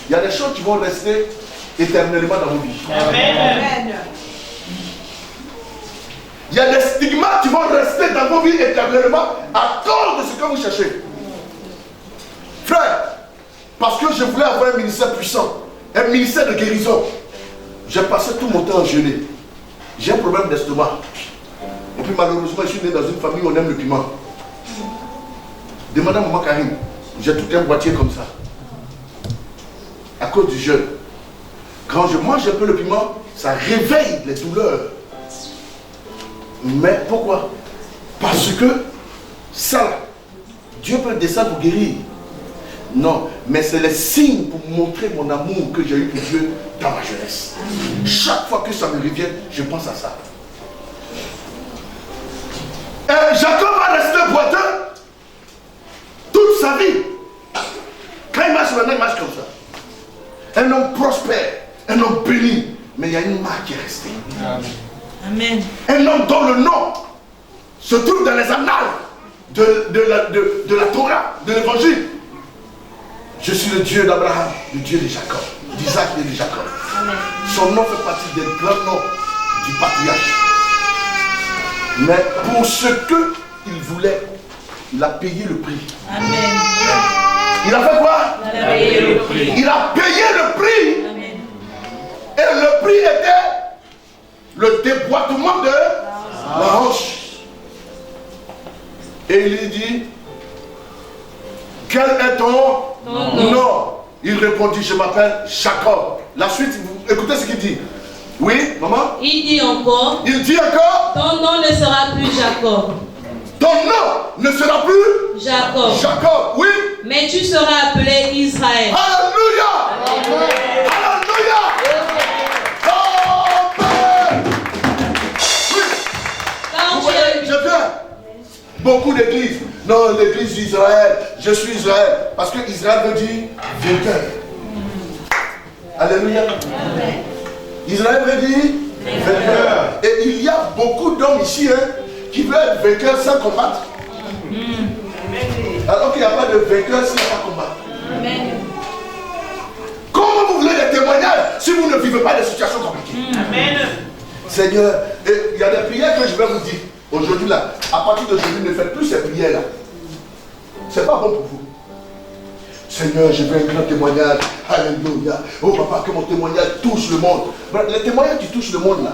il y a des choses qui vont rester éternellement dans vos vies. Amen. Il y a des stigmates qui vont rester dans vos vies éternellement à cause de ce que vous cherchez. Frère, parce que je voulais avoir un ministère puissant, un ministère de guérison, j'ai passé tout mon temps en jeûner. J'ai un problème d'estomac. Et puis malheureusement, je suis né dans une famille où on aime le piment. Demandez à maman Karine, j'ai tout un boîtier comme ça. À cause du jeûne. Quand je mange un peu le piment, ça réveille les douleurs. Mais pourquoi? Parce que ça, Dieu peut descendre pour guérir. Non, mais c'est le signe pour montrer mon amour que j'ai eu pour Dieu dans ma jeunesse. Chaque fois que ça me revient, je pense à ça. Et Jacob va rester boiteux toute sa vie. Quand il marche maintenant, il marche comme ça. Un homme prospère, un homme béni, mais il y a une marque qui est restée. Amen. Un homme dont le nom se trouve dans les annales de la Torah, de l'évangile. Je suis le Dieu d'Abraham, le Dieu de Jacob, d'Isaac et de Jacob. Amen. Son nom fait partie des grands noms du patriarche. Mais pour ce qu'il voulait, il a payé le prix. Amen. Il a fait quoi? Il a payé le prix. Il a payé le prix. Amen. Et le prix était le déboîtement de la hanche. Et il lui dit, quel est ton nom? Non. Il répondit, je m'appelle Jacob. La suite, écoutez ce qu'il dit. Oui, maman? Il dit encore, ton nom ne sera plus Jacob. Ton nom ne sera plus Jacob. Jacob, oui. Mais tu seras appelé Israël. Alléluia. Alléluia. Amen. Oui. Quand Vous voyez, tu je viens. Beaucoup d'églises. Non, l'église d'Israël. Je suis Israël. Parce que Israël veut dire vainqueur. Alléluia. Israël veut dire vainqueur. Et il y a beaucoup d'hommes ici qui veulent être vainqueurs sans combattre. Alors qu'il n'y a pas de vainqueur s'il n'y a pas de combat. Comment vous voulez des témoignages si vous ne vivez pas des situations compliquées? Amen. Seigneur, il y a des prières que je vais vous dire. Aujourd'hui là, à partir d'aujourd'hui, ne faites plus ces prières là. C'est pas bon pour vous. Seigneur, je veux un grand témoignage. Alléluia. Oh papa, que mon témoignage touche le monde. Les témoignages qui touchent le monde là.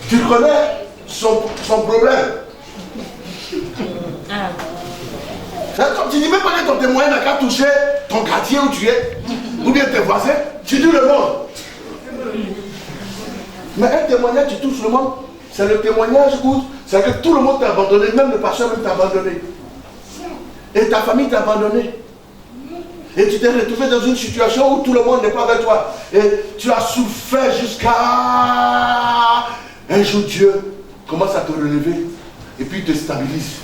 Tu connais son problème. Tu dis même pas que ton témoignage n'a qu'à toucher ton quartier où tu es, ou bien tes voisins, tu dis le monde. Mais un témoignage qui touche le monde, c'est le témoignage où c'est que tout le monde t'a abandonné, même le pasteur même t'a abandonné. Et ta famille t'a abandonné. Et tu t'es retrouvé dans une situation où tout le monde n'est pas avec toi. Et tu as souffert jusqu'à un jour Dieu commence à te relever. Et puis il te stabilise.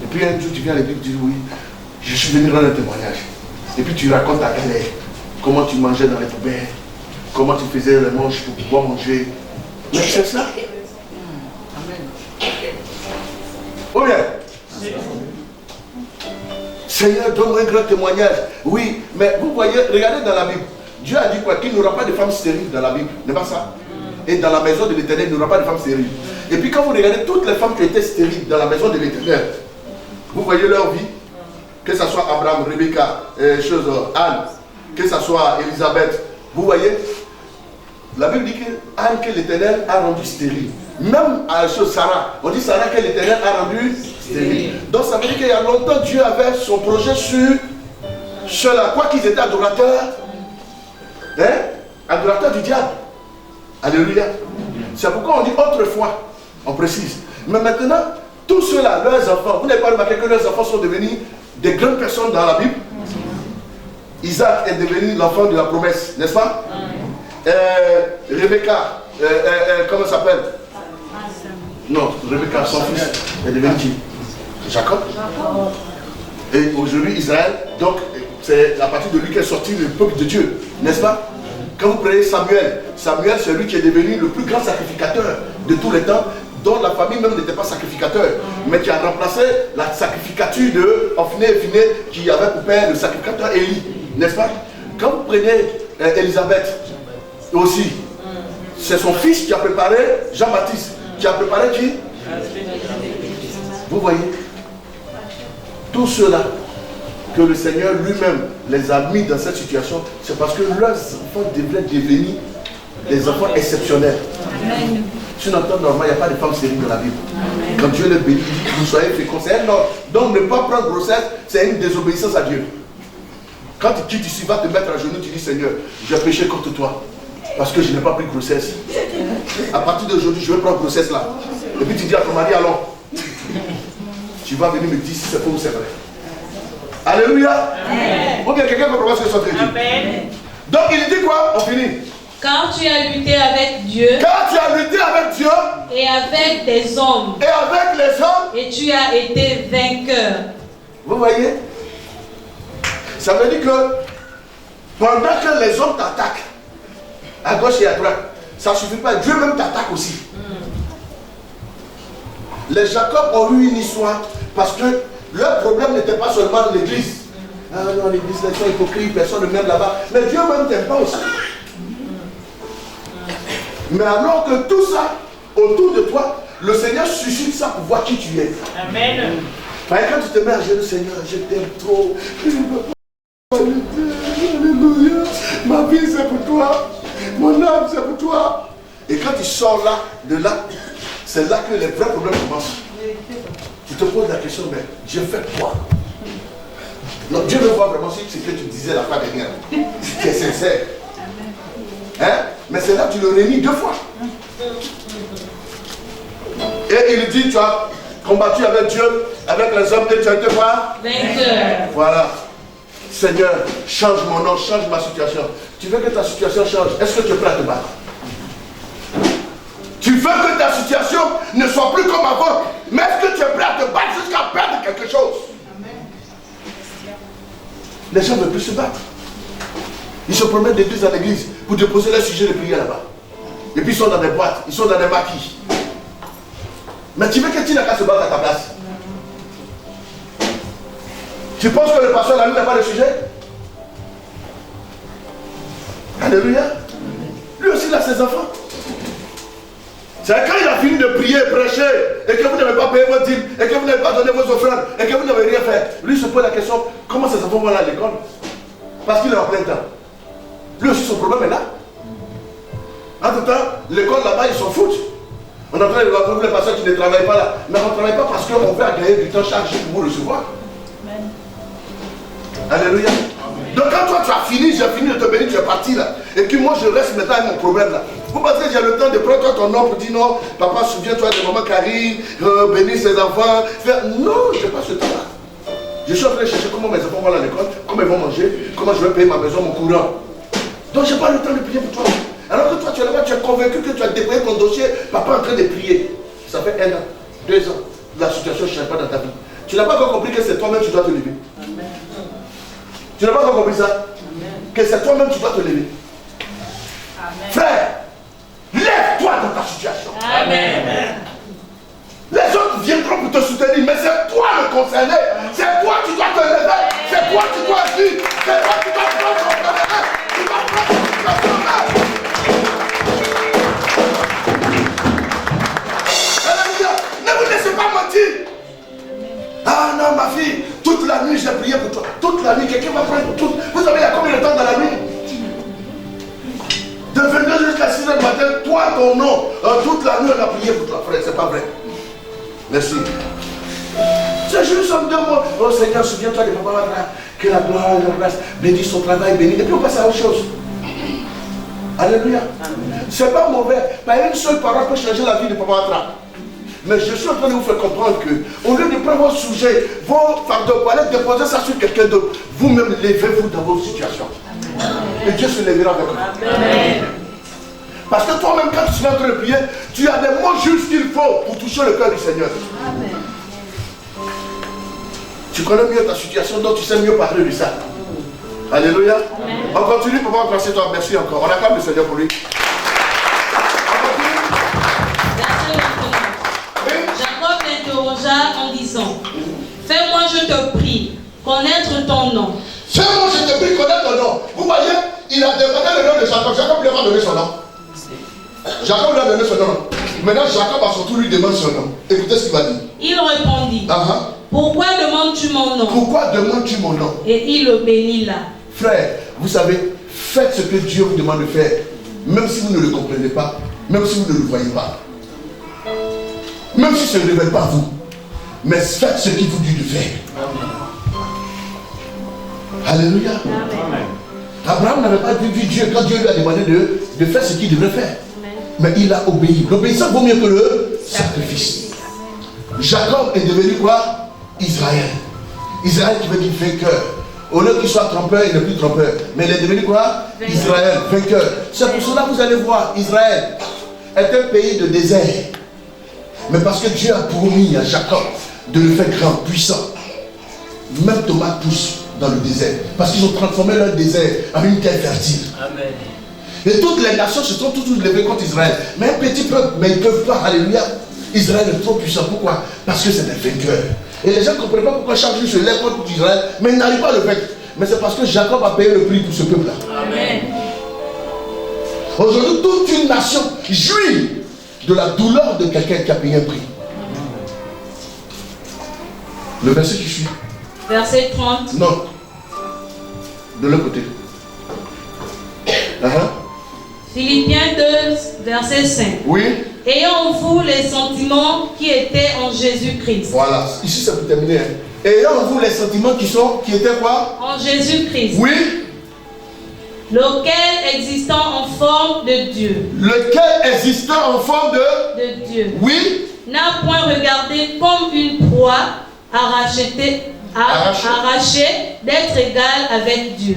Et puis un jour tu viens à l'église et tu dis oui, je suis venu rendre un témoignage. Et puis tu racontes ta galère. Comment tu mangeais dans les poubelles. Comment tu faisais les manches pour pouvoir manger. Mais c'est ça. Ou bien Seigneur, donne-moi un grand témoignage. Oui, mais vous voyez, regardez dans la Bible. Dieu a dit quoi? Qu'il n'y aura pas de femmes stériles dans la Bible. N'est pas ça? Et dans la maison de l'Éternel, il n'y aura pas de femmes stériles. Et puis quand vous regardez toutes les femmes qui étaient stériles dans la maison de l'Éternel, vous voyez leur vie. Que ce soit Abraham, Rebecca, Anne, que ce soit Élisabeth. Vous voyez, la Bible dit que Anne que l'Éternel a rendu stérile. Même à Sarah, on dit Sarah que l'Éternel a rendu stérile. Donc ça veut dire qu'il y a longtemps Dieu avait son projet sur cela. Quoi qu'ils étaient adorateurs, hein, adorateurs du diable. Alléluia. C'est pourquoi on dit autrefois, on précise. Mais maintenant, tous ceux-là, leurs enfants, vous n'avez pas remarqué que leurs enfants sont devenus des grandes personnes dans la Bible. Isaac est devenu l'enfant de la promesse, n'est-ce pas? Rebecca, comment ça s'appelle? Non, Rebecca, son fils, est devenu qui? Jacob. Et aujourd'hui, Israël, donc, c'est à partir de lui qu'est sorti le peuple de Dieu, n'est-ce pas? Quand vous prenez Samuel, Samuel, c'est lui qui est devenu le plus grand sacrificateur de tous les temps, dont la famille même n'était pas sacrificateur, mais qui a remplacé la sacrificature de Ophné et Phiné, qui avait pour père le sacrificateur Élie, n'est-ce pas? Quand vous prenez Élisabeth aussi, c'est son fils qui a préparé Jean-Baptiste, qui a préparé qui? Vous voyez, tout cela que le Seigneur lui-même les a mis dans cette situation, c'est parce que leurs enfants devraient devenir des enfants exceptionnels. Amen. Sur notre temps normal, il n'y a pas de femmes stériles dans la Bible. Amen. Quand Dieu les bénit, il dit que vous soyez féconds. C'est un ordre. Donc ne pas prendre grossesse, c'est une désobéissance à Dieu. Quand tu quittes ici, va te mettre à genoux, tu dis Seigneur, j'ai péché contre toi. Parce que je n'ai pas pris grossesse. À partir d'aujourd'hui, je vais prendre grossesse là. Et puis tu dis à ton mari, allons. Tu vas venir me dire si c'est faux ou c'est vrai. Alléluia. Amen. Ou bien quelqu'un comprend ce que je suis en train de dire. Donc il dit quoi? On finit. Car tu as lutté avec Dieu. Car tu as lutté avec Dieu. Et avec des hommes. Et avec les hommes. Et tu as été vainqueur. Vous voyez? Ça veut dire que pendant que les hommes t'attaquent, à gauche et à droite, ça ne suffit pas. Dieu même t'attaque aussi. Les Jacob ont eu une histoire parce que leur problème n'était pas seulement l'église. Ah non, l'église, les gens hypocrites, personne ne m'aime là-bas. Mais Dieu même t'aime pas aussi. Mais alors que tout ça, autour de toi, le Seigneur suscite ça pour voir qui tu es. Amen. Quand tu te mets à genoux, Seigneur, je t'aime trop. Je ne peux pas lutter. Alléluia. Ma vie, c'est pour toi. Mon âme, c'est pour toi. Et quand tu sors là, de là, c'est là que les vrais problèmes commencent. Tu te poses la question, mais Dieu fait quoi? Non, Dieu veut voir vraiment si ce que tu disais la fois dernière. Si tu es sincère. Hein? Mais c'est là que tu le réunis 2 fois. Et il dit, tu as combattu avec Dieu, avec les hommes, et tu as été quoi? Vainqueur. Voilà. Seigneur, change mon nom, change ma situation. Tu veux que ta situation change? Est-ce que tu es prêt à te battre? Tu veux que ta situation ne soit plus comme avant, mais est-ce que tu es prêt à te battre jusqu'à perdre quelque chose? Les gens ne veulent plus se battre. Ils se promènent d'église en église pour déposer les sujets de prière là-bas. Et puis ils sont dans des boîtes, ils sont dans des maquis. Mais tu veux que tu n'as qu'à se battre à ta place? Tu penses que le pasteur là, lui n'a pas de sujet? Alléluia. Lui aussi il a ses enfants. C'est quand il a fini de prier, prêcher, et que vous n'avez pas payé vos dîmes, et que vous n'avez pas donné vos offrandes, et que vous n'avez rien fait. Lui se pose la question, comment ses enfants vont aller à l'école? Parce qu'il est en plein temps. Lui aussi son problème est là. Entre-temps, l'école là-bas, ils s'en foutent. On est en train de voir les personnes qui ne travaillent pas là. Mais on ne travaille pas parce qu'on veut gagner du temps chaque jour pour vous recevoir. Amen. Alléluia. Amen. Donc quand toi tu as fini, j'ai fini de te bénir, tu es parti là. Et puis moi je reste maintenant avec mon problème là. Vous pensez que j'ai le temps de prendre toi ton nom pour dire non, papa, souviens-toi de maman Karine, bénis ses enfants. Non, je n'ai pas ce temps-là. Je suis en train de chercher comment mes enfants vont à l'école, comment ils vont manger, comment je vais payer ma maison, mon courant. Donc je n'ai pas le temps de prier pour toi. Alors que toi, tu es là-bas, tu es convaincu que tu as déployé ton dossier, papa est en train de prier. Ça fait 1 an, 2 ans, la situation ne change pas dans ta vie. Tu n'as pas encore compris que c'est toi-même qui dois te lever. Amen. Tu n'as pas encore compris ça? Amen. Que c'est toi-même qui dois te lever. Amen. Frère, lève-toi dans ta situation. Amen. Les autres viendront pour te soutenir, mais c'est toi le concerné. C'est toi qui dois te lever. C'est toi qui dois agir. C'est toi qui dois prendre ton problème. Tu dois prendre ton problème. Alléluia. Ne vous laissez pas mentir. Ah non, ma fille, toute la nuit j'ai prié pour toi. Toute la nuit, quelqu'un va prendre pour tout. Vous savez, il y a combien de temps dans la nuit? De 22 jusqu'à 6h du matin, toi, ton nom, toute la nuit on a prié pour toi, frère, c'est pas vrai. Merci. C'est juste en 2 mois. Oh Seigneur, souviens-toi de papa, que la gloire et la grâce bénisse son travail, bénisse. Et puis on passe à autre chose. Alléluia. C'est pas mauvais. Pas une seule parole peut changer la vie de papa Atra. Mais je suis en train de vous faire comprendre que, au lieu de prendre vos sujets, vos fardeaux, pour aller déposer ça sur quelqu'un d'autre, vous-même levez-vous dans vos situations. Et Dieu se lèvera avec vous. Amen. Parce que toi-même, quand tu es en train de prier, tu as des mots justes qu'il faut pour toucher le cœur du Seigneur. Amen. Tu connais mieux ta situation, donc tu sais mieux parler de ça. Alléluia. Amen. On continue, pour pouvoir passer toi. Merci encore. On acclame le Seigneur pour lui. Jacob l'interrogea en disant, fais-moi, je te prie, connaître ton nom. Fais-moi, je te prie, connaître ton nom. Vous voyez, il a demandé le nom de Jacob. Jacob lui a donné son nom. Jacob lui a donné son nom. Maintenant, Jacob à son tour lui demande son nom. Écoutez ce qu'il va dire. Il répondit, pourquoi demandes-tu mon nom? Pourquoi demandes-tu mon nom? Et il le bénit là. Frère, vous savez, faites ce que Dieu vous demande de faire. Même si vous ne le comprenez pas, même si vous ne le voyez pas. Même si ça ne révèle pas à vous. Mais faites ce qu'il vous dit de faire. Alléluia. Amen. Abraham n'avait pas vu Dieu quand Dieu lui a demandé de faire ce qu'il devrait faire. Amen. Mais il a obéi. L'obéissance vaut mieux que le sacrifice. Jacob est devenu quoi? Israël. Israël qui veut dire vainqueur. Au lieu qu'il soit trompeur, il n'est plus trompeur. Mais il est devenu quoi? Israël, vainqueur. C'est pour cela que vous allez voir, Israël est un pays de désert. Mais parce que Dieu a promis à Jacob de le faire grand, puissant. Même Thomas pousse dans le désert. Parce qu'ils ont transformé leur désert en une terre fertile. Amen. Et toutes les nations se sont toutes levées contre Israël. Mais un petit peuple, mais ils ne peuvent pas. Alléluia. Israël est trop puissant. Pourquoi? Parce que c'est des vainqueurs. Et les gens ne comprennent pas pourquoi chaque jour se lève contre Israël, mais ils n'arrivent pas à le vaincre. Mais c'est parce que Jacob a payé le prix pour ce peuple-là. Amen. Aujourd'hui, toute une nation jouit de la douleur de quelqu'un qui a payé un prix. Le verset qui suit. Verset 30. Non. De l'autre côté. Philippiens 2, verset 5. Oui. Ayant en vous les sentiments qui étaient en Jésus-Christ. Voilà. Ici, ça peut terminer. Ayant en vous les sentiments qui étaient quoi? En Jésus-Christ. Oui. Lequel existant en forme de Dieu. Lequel existant en forme de Dieu. Oui. N'a point regardé comme une proie arrachée d'être égal avec Dieu.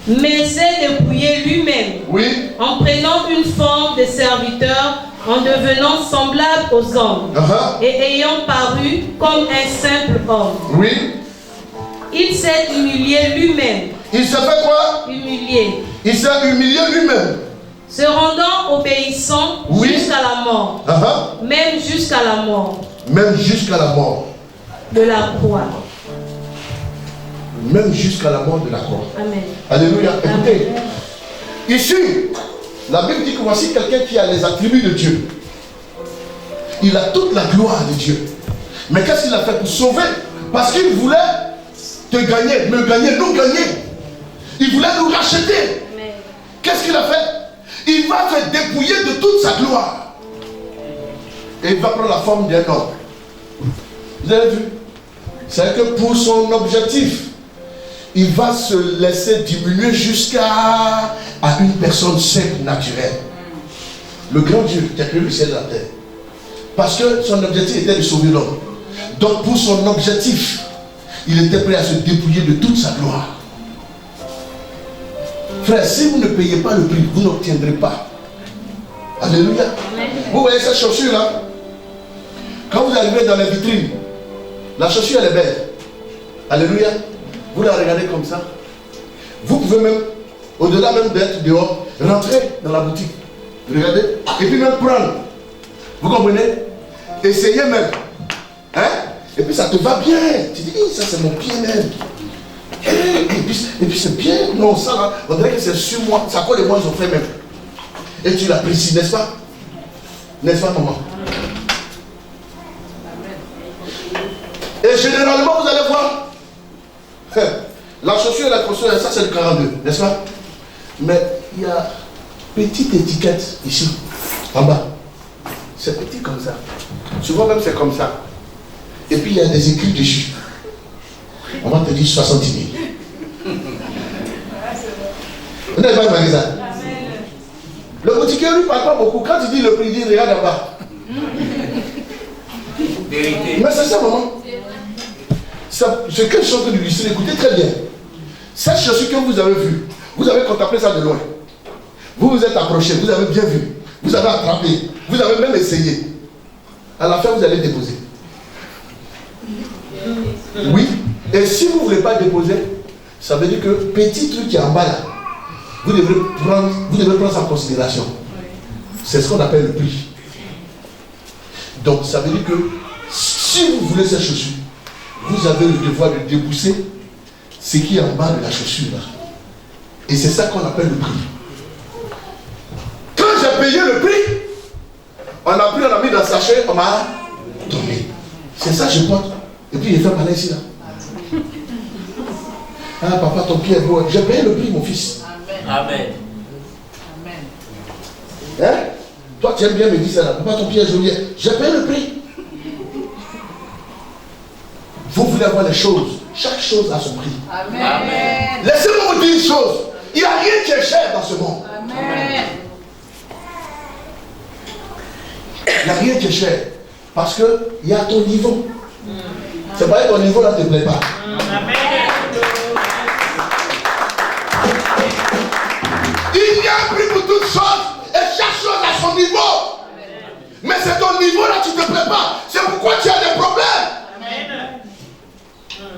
Mais s'est dépouillé lui-même. Oui. En prenant une forme de serviteur, en devenant semblable aux hommes. Et ayant paru comme un simple homme. Oui. Il s'est humilié lui-même. Il s'est fait quoi? Humilié. Il s'est humilié lui-même. Se rendant obéissant jusqu'à la mort. Même jusqu'à la mort. Même jusqu'à la mort. De la croix. Même jusqu'à la mort de la croix. Amen. Alléluia. Écoutez. Amen. Ici, la Bible dit que voici quelqu'un qui a les attributs de Dieu. Il a toute la gloire de Dieu. Mais qu'est-ce qu'il a fait pour sauver? Parce qu'il voulait te gagner, me gagner, nous gagner. Il voulait nous racheter. Qu'est-ce qu'il a fait? Il va se dépouiller de toute sa gloire. Et il va prendre la forme d'un homme. Vous avez vu? C'est que pour son objectif, il va se laisser diminuer jusqu'à à une personne simple, naturelle. Le grand Dieu qui a créé le ciel et la terre. Parce que son objectif était de sauver l'homme. Donc pour son objectif, il était prêt à se dépouiller de toute sa gloire. Frère, si vous ne payez pas le prix, vous n'obtiendrez pas. Alléluia. Vous voyez cette chaussure-là? Quand vous arrivez dans la vitrine, la chaussure elle est belle. Alléluia. Vous la regardez comme ça. Vous pouvez même, au-delà même d'être dehors, rentrer dans la boutique. Regardez. Et puis même prendre. Vous comprenez? Essayez même. Hein? Et puis ça te va bien. Tu dis, ça c'est mon pied même. Et puis c'est bien. Non, ça là, on dirait que c'est sur moi. C'est à quoi les mois ils ont fait même. Et tu l'apprécies, n'est-ce pas? N'est-ce pas, maman? Et généralement, vous allez voir. La chaussure et la chaussure, ça c'est le 42, n'est-ce pas? Mais il y a petite étiquette ici, en bas. C'est petit comme ça. Souvent même c'est comme ça. Et puis il y a des écrits dessus. On va te dire 70 000. Vous n'avez pas demandé ça? Le boutiquier lui parle pas beaucoup. Quand il dit le prix, il dit regarde en bas. Mais c'est ça, maman. C'est quelque chose que lui dit. Écoutez très bien. Cette chaussure que vous avez vue, vous avez contemplé ça de loin. Vous vous êtes approché, vous avez bien vu. Vous avez attrapé. Vous avez même essayé. À la fin, vous allez déposer. Oui. Et si vous ne voulez pas déposer, ça veut dire que petit truc qui est en bas là, vous devez prendre ça en considération. C'est ce qu'on appelle le prix. Donc ça veut dire que si vous voulez cette chaussure, vous avez le devoir de débousser ce qui est en bas de la chaussure là. Et c'est ça qu'on appelle le prix. Quand j'ai payé le prix, on a mis dans le sachet, on m'a donné. C'est ça que je porte. Et puis il fait parler ici là. Ah papa, ton pied est beau. J'ai payé le prix, mon fils. Amen. Hein? Toi tu aimes bien me dire ça là. Papa, ton pied est joli. J'ai payé le prix. Vous voulez avoir les choses. Chaque chose a son prix. Amen. Laissez-moi vous dire une chose. Il n'y a rien qui est cher dans ce monde. Amen. Il n'y a rien qui est cher. Parce qu'il y a ton niveau. C'est pas que ton niveau là ne te plaît pas. Il y a un prix pour toutes choses. Et chaque chose a son niveau. Mais c'est ton niveau là qui ne te plaît pas. C'est pourquoi tu as des problèmes.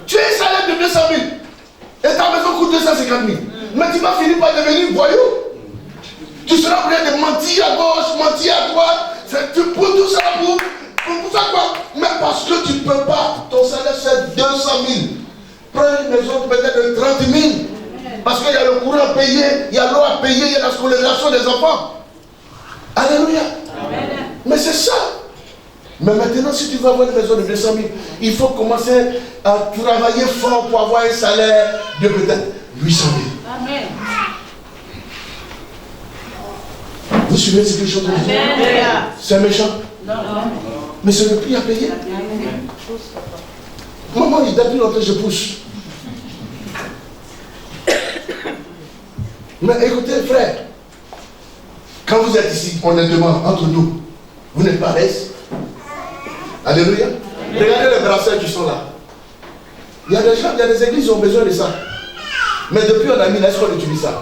Tu es un salaire de 200 000. Et ta maison coûte 250 000. Mais tu vas finir par devenir voyou. Tu seras obligé de mentir à gauche, mentir à droite. C'est pour tout ça, pour ça quoi. Mais parce que tu ne peux pas. Ton salaire c'est 200 000. Prends une maison peut-être de 30 000. Parce qu'il y a le courant à payer, il y a l'eau à payer, il y a la scolarisation des enfants. Alléluia. Amen. Mais c'est ça. Mais maintenant, si tu veux avoir une maison de 200 000, il faut commencer à travailler fort pour avoir un salaire de peut-être 800 000. Amen. Vous suivez ce que je dis? C'est méchant? Non. Mais c'est le prix à payer. Maman, il depuis longtemps que je pousse. Mais écoutez, frère, quand vous êtes ici, honnêtement, entre nous, vous n'êtes pas à l'aise. Alléluia. Regardez les bracelets qui sont là. Il y a des gens, il y a des églises qui ont besoin de ça. Mais depuis on a mis là, est-ce qu'on utilise ça?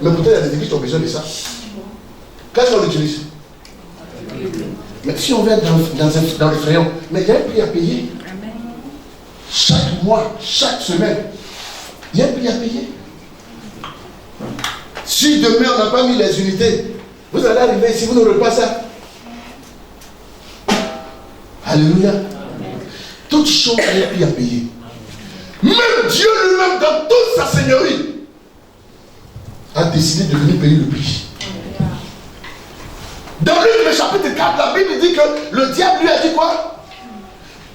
Mais peut-être il y a des églises qui ont besoin de ça. Qu'est-ce qu'on utilise? Mais si on va dans le crayon, mais il y a un prix à payer. Chaque mois, chaque semaine, il y a un prix à payer. Si demain on n'a pas mis les unités, vous allez arriver ici, vous n'aurez pas ça. Alléluia. Toute chose a un prix à payer. Même Dieu lui-même, dans toute sa seigneurie, a décidé de venir payer le prix. Dans le chapitre 4, la Bible dit que le diable lui a dit quoi?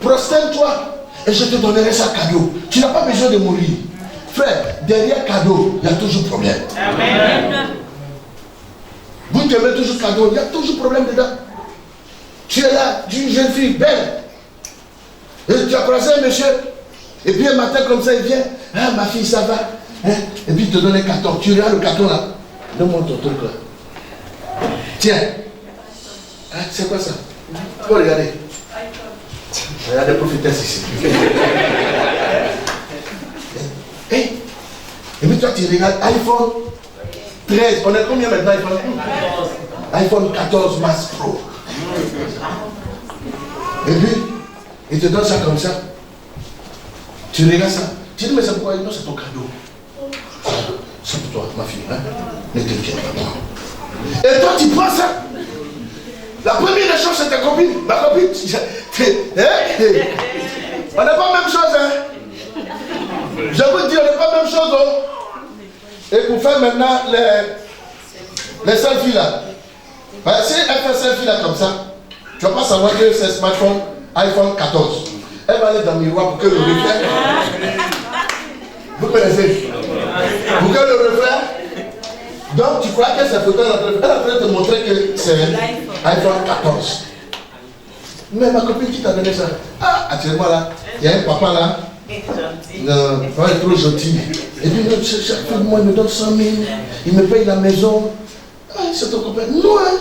Prosterne-toi et je te donnerai ça cadeau. Tu n'as pas besoin de mourir. Frère, derrière cadeau, il y a toujours problème. Amen. Vous te mettez toujours cadeau, il y a toujours problème dedans. Tu es là, tu es une jeune fille belle. Et tu as croisé un monsieur. Et puis un matin comme ça, il vient. Ah, ma fille, ça va. Hein? Et puis il te donne un carton. Tu regardes le carton là. Donne-moi ton truc là. Tiens. Hein, c'est quoi ça? Tu peux regarder. Regardez, prophétesse ici. Hey. Et puis toi, tu regardes iPhone 13. On est combien maintenant iPhone? iPhone 14 Max Pro. Et puis, il te donne ça comme ça. Tu regardes ça. Tu dis, mais c'est pourquoi? Non, c'est ton cadeau. C'est pour toi, ma fille. Hein? Ne t'inquiète pas. Et toi, tu prends ça. La première des choses, c'est ta copine. Ma copine. On n'est pas la même chose. Hein? Je vous dis, on n'est pas la même chose. Oh. Et pour faire maintenant les selfies là. Ben, si elle fait selfie là comme ça, tu ne vas pas savoir que c'est smartphone iPhone 14. Elle va aller dans le miroir pour que le reflet. Vous connaissez? Pour que le reflet. Donc tu crois que cette photo elle a train de te montrer que c'est iPhone 14. Mais ma copine qui t'a donné ça? Ah, actuellement là, il y a un papa là. Non, il est trop gentil. Et puis chaque fin de mois il me donne 100 000. Il me paye la maison. Ah, c'est ton copain. Non, hein.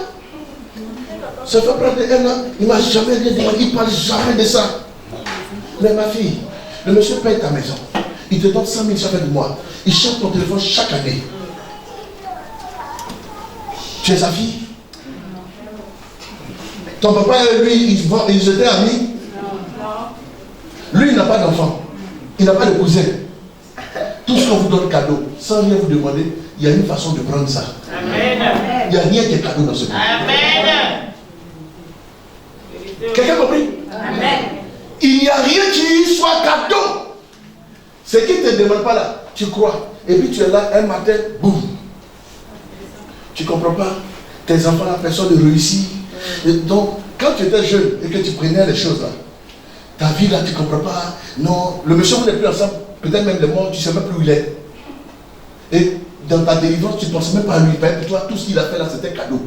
Ça fait près de 1 an. Il ne m'a jamais rien demandé. Il ne parle jamais de ça. Mais ma fille, le monsieur paye ta maison. Il te donne 100 000 chaque fin de mois. Il change ton téléphone chaque année. Tu es sa fille? Ton papa et lui, ils étaient amis? Lui, il n'a pas d'enfant. Il n'a pas de cousin. Tout ce qu'on vous donne cadeau, sans rien vous demander, il y a une façon de prendre ça. Amen. Il n'y a rien qui est cadeau dans ce monde. Amen. Quelqu'un a compris? Amen. Il n'y a rien qui soit cadeau. Ce qui ne te demande pas là, tu crois. Et puis tu es là un matin, boum. Tu ne comprends pas? Tes enfants, la personne ne réussit. Et donc, quand tu étais jeune et que tu prenais les choses là, ta vie là, tu ne comprends pas. Non, le monsieur vous n'est plus ensemble. Peut-être même le mort, tu ne sais même plus où il est. Et dans ta délivrance, tu ne penses même pas à lui. Pour toi, tout ce qu'il a fait là, c'était cadeau.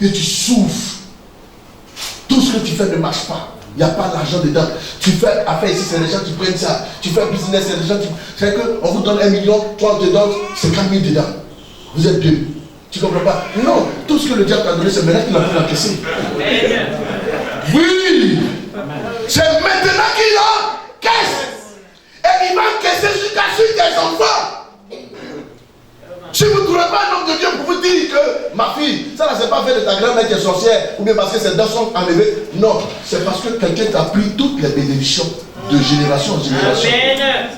Et tu souffres. Tout ce que tu fais ne marche pas. Il n'y a pas d'argent dedans. Tu fais affaire ici, c'est les gens qui prennent ça. Tu fais business, c'est les gens qui. C'est qu'on vous donne 1 million, toi on te donne 50 000 dedans. Vous êtes deux. Tu ne comprends pas? Non, tout ce que le diable t'a donné, c'est maintenant qu'il a pu l'encaisser. Oui! C'est maintenant qu'il encaisse. Et il va encaisser jusqu'à suivre tes enfants. Si vous ne trouvez pas un homme de Dieu pour vous dire que ma fille, ça ne s'est pas fait de ta grand-mère qui est sorcière, ou bien parce que ses dents sont enlevées. Non, c'est parce que quelqu'un t'a pris toutes les bénédictions de génération en génération. Amen.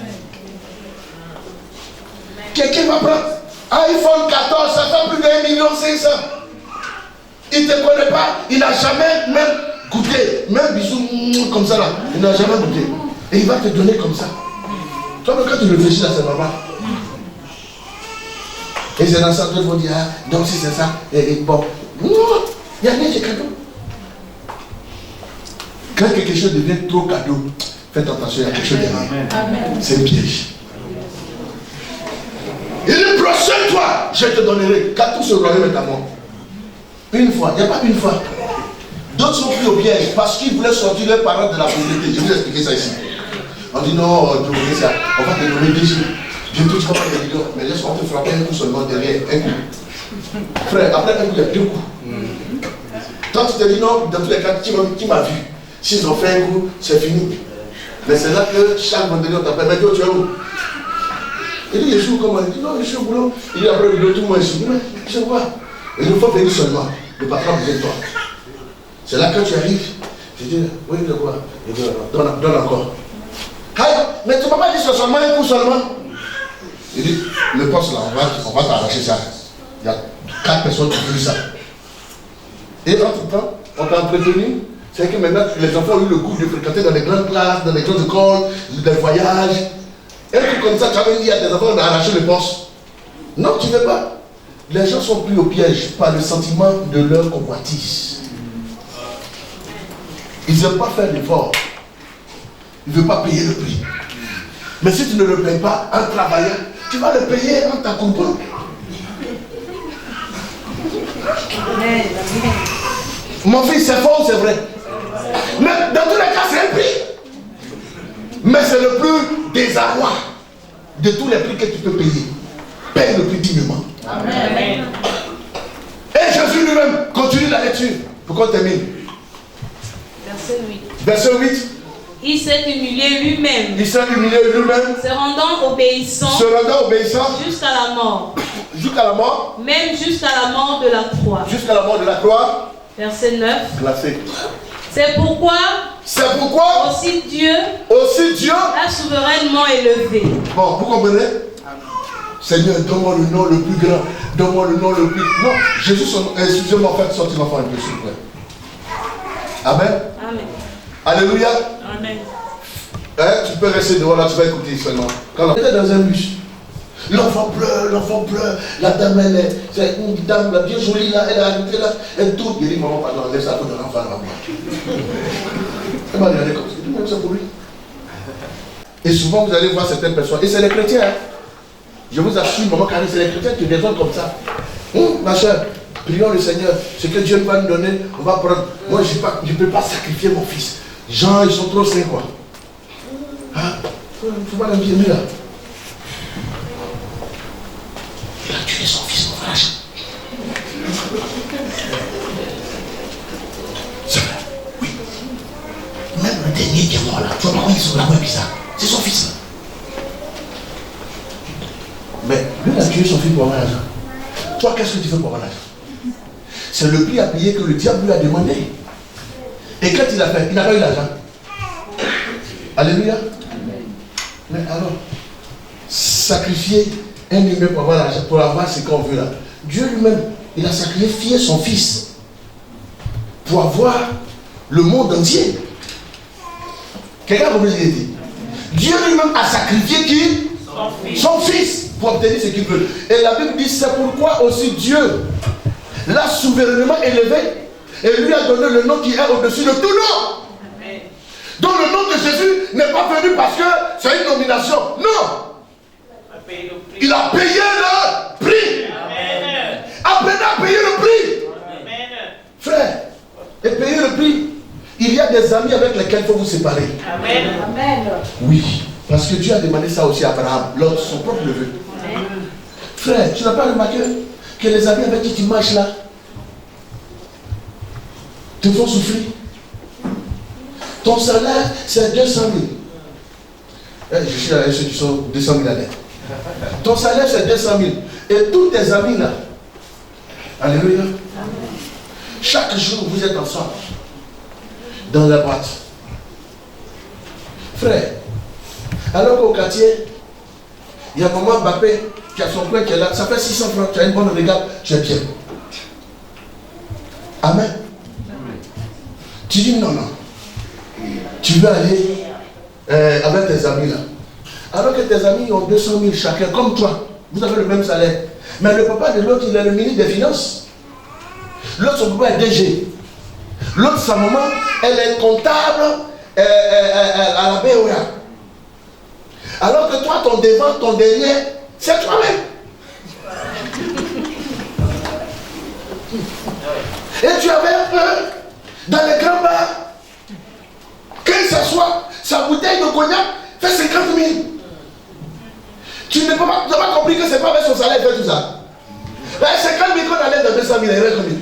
Quelqu'un va prendre iPhone 14, ça fait plus de 1,5 million. Il ne te connaît pas, il n'a jamais même goûté, même bisous comme ça là, il n'a jamais goûté. Et il va te donner comme ça. Toi, quand tu réfléchis là, c'est normal. Et les enfants vont dire, ah, donc si c'est ça, et bon. Non, il n'y a rien qui est cadeau. Quand quelque chose devient trop cadeau, faites attention, il y a quelque chose derrière. C'est un piège. Il dit, prochaine-toi, je te donnerai, car tout ce royaume est à moi. Une fois, il n'y a pas une fois. D'autres sont pris au piège parce qu'ils voulaient sortir leurs parents de la pauvreté. Je vais vous expliquer ça ici. On dit non, on va te donner 10 jours. Bientôt tu vas pas te dire, mais laisse-moi te frapper un coup seulement derrière, un coup. Frère, après un coup, il y a 2 coups. Toi tu te dis non, dans tous les cas, qui m'a vu? S'ils ont fait un coup, c'est fini. Mais c'est là que chaque vendredi on t'appelle, mais tu es où? Il dit, je suis où comment? Il dit, non, je suis au boulot. Il dit, après le boulot, tout le monde est ici. Mais je vois. Il nous faut venir seulement. Le patron a besoin de toi. C'est là que tu arrives. Tu dis, oui, de quoi? Il dit, donne encore. Aïe, mais tu ne peux pas dire seulement un coup seulement. Il dit, le poste là, on va t'arracher ça. Il y a 4 personnes qui veulent ça. Et entre-temps, on t'a entretenu. C'est que maintenant, les enfants ont eu le goût de fréquenter dans les grandes classes, dans les grandes écoles, des voyages. Et puis comme ça, tu avais dit à tes enfants, on a arraché le poste. Non, tu ne veux pas. Les gens sont pris au piège par le sentiment de leur convoitise. Ils n'aiment pas faire l'effort. Ils ne veulent pas payer le prix. Mais si tu ne le payes pas en travaillant, tu vas le payer en t'accompagnant. Mon fils, c'est faux, c'est vrai. Mais dans tous les cas, c'est un prix. Mais c'est le plus désarroi de tous les prix que tu peux payer. Paye le prix dignement. Amen. Et Jésus lui-même, continue la lecture. Pourquoi on termine? Verset 8. Verset 8. Il s'est humilié lui-même, Il s'est humilié lui-même, se rendant obéissant jusqu'à la mort. Jusqu'à la mort. Même jusqu'à la mort de la croix. Jusqu'à la mort de la croix. Verset 9. Classé. C'est pourquoi aussi Dieu l'a souverainement élevé. Bon, vous comprenez? Seigneur, donne-moi le nom le plus grand. Donne-moi le nom le plus... Non, Jésus, excusez-moi, faites sortir l'enfant un peu, s'il vous plaît. Amen. Amen. Alléluia. Amen. Hein, tu peux rester devant là, tu vas écouter seulement. Quand on était dans un bus, l'enfant pleure, la dame, c'est une dame là, bien jolie là, elle est arrêtée là, elle tourne, il dit, maman, pardon, laisse la peau de l'enfant là. Elle m'a regardé comme ça, tout le monde c'est pour lui. Et souvent vous allez voir certaines personnes, et c'est les chrétiens, hein. Je vous assure, maman Karine, c'est les chrétiens qui raisonnent comme ça. Ma soeur, prions le Seigneur, ce que Dieu va nous donner, on va prendre. Moi, je ne peux pas sacrifier mon fils. Gens, ils sont trop sains, quoi. Hein? Il ne faut pas l'envier là. Il a tué son fils, mon frère. C'est vrai, oui. Même le dernier qui est mort là, tu vois comment ils sont là, ouais, bizarre. C'est son fils là. Mais lui, il a tué son fils pour avoir l'argent. Toi, qu'est-ce que tu fais pour avoir l'argent? C'est le prix à payer que le diable lui a demandé. Et quand il a fait, il n'a pas eu l'argent. Alléluia. Mais alors, sacrifier un humain pour avoir l'argent, pour avoir ce qu'on veut là. Dieu lui-même, il a sacrifié son fils pour avoir le monde entier. Quelqu'un a compris ce qu'il dit? Dieu lui-même a sacrifié qui? Son fils pour obtenir ce qu'il veut. Et la Bible dit, c'est pourquoi aussi Dieu l'a souverainement élevé et lui a donné le nom qui est au-dessus de tout nom. Amen. Donc le nom de Jésus n'est pas venu parce que c'est une nomination. Non. Il a payé le prix. Amen. Apprenez à payer le prix. Amen. Frère, et payer le prix. Il y a des amis avec lesquels il faut vous séparer. Amen. Amen. Oui. Parce que Dieu a demandé ça aussi à Abraham, lors son propre neveu. Frère, tu n'as pas remarqué que les amis avec qui tu marches là te font souffrir? Ton salaire, c'est 200 000. Je suis avec ceux qui sont 200 000 à l'aide. Ton salaire, c'est 200 000. Et tous tes amis là, alléluia, chaque jour vous êtes ensemble dans la boîte. Frère, alors qu'au quartier, il y a maman Mbappé qui a son coin qui est là, ça fait 600 francs, tu as une bonne regard, tu es bien. Amen. Tu dis non. Tu veux aller avec tes amis là. Alors que tes amis ont 200 000 chacun, comme toi, vous avez le même salaire. Mais le papa de l'autre, il est le ministre des Finances. L'autre, son papa est DG. L'autre, sa maman, elle est comptable à la BOA. Alors que toi, ton devant, ton derrière, c'est toi-même. Et tu avais peur dans les grands bars. Quand il s'assoit, sa bouteille de cognac fait 50 000. Tu n'as pas compris que c'est pas avec son salaire qu'il fait tout ça. Là, 50 000 qu'on allait dans 200 000, il reste combien?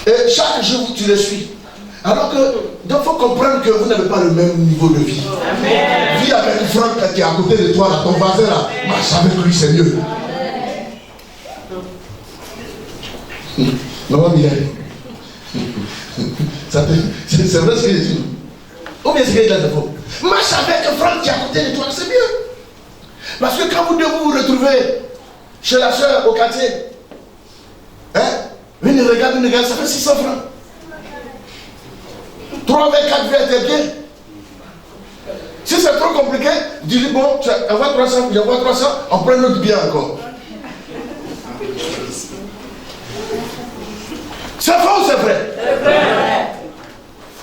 Et chaque jour, tu le suis. Alors que, donc, il faut comprendre que vous n'avez pas le même niveau de vie. Amen. Vis avec Franck qui est à côté de toi, là, ton voisin là. Marche avec lui, c'est mieux. Maman Mireille. C'est vrai ce qu'il dit. Ou bien ce qu'il dit là de faux. Marche avec Franck qui est à côté de toi, c'est mieux. Parce que quand vous deux vous retrouvez chez la soeur au quartier, hein, une regarde, ça fait 600 francs. 3 avec 4 verres, t'es bien. Si c'est trop compliqué, dis-lui, bon, envoie 300, j'envoie 300, on prend notre bien encore. C'est faux ou c'est vrai? C'est vrai.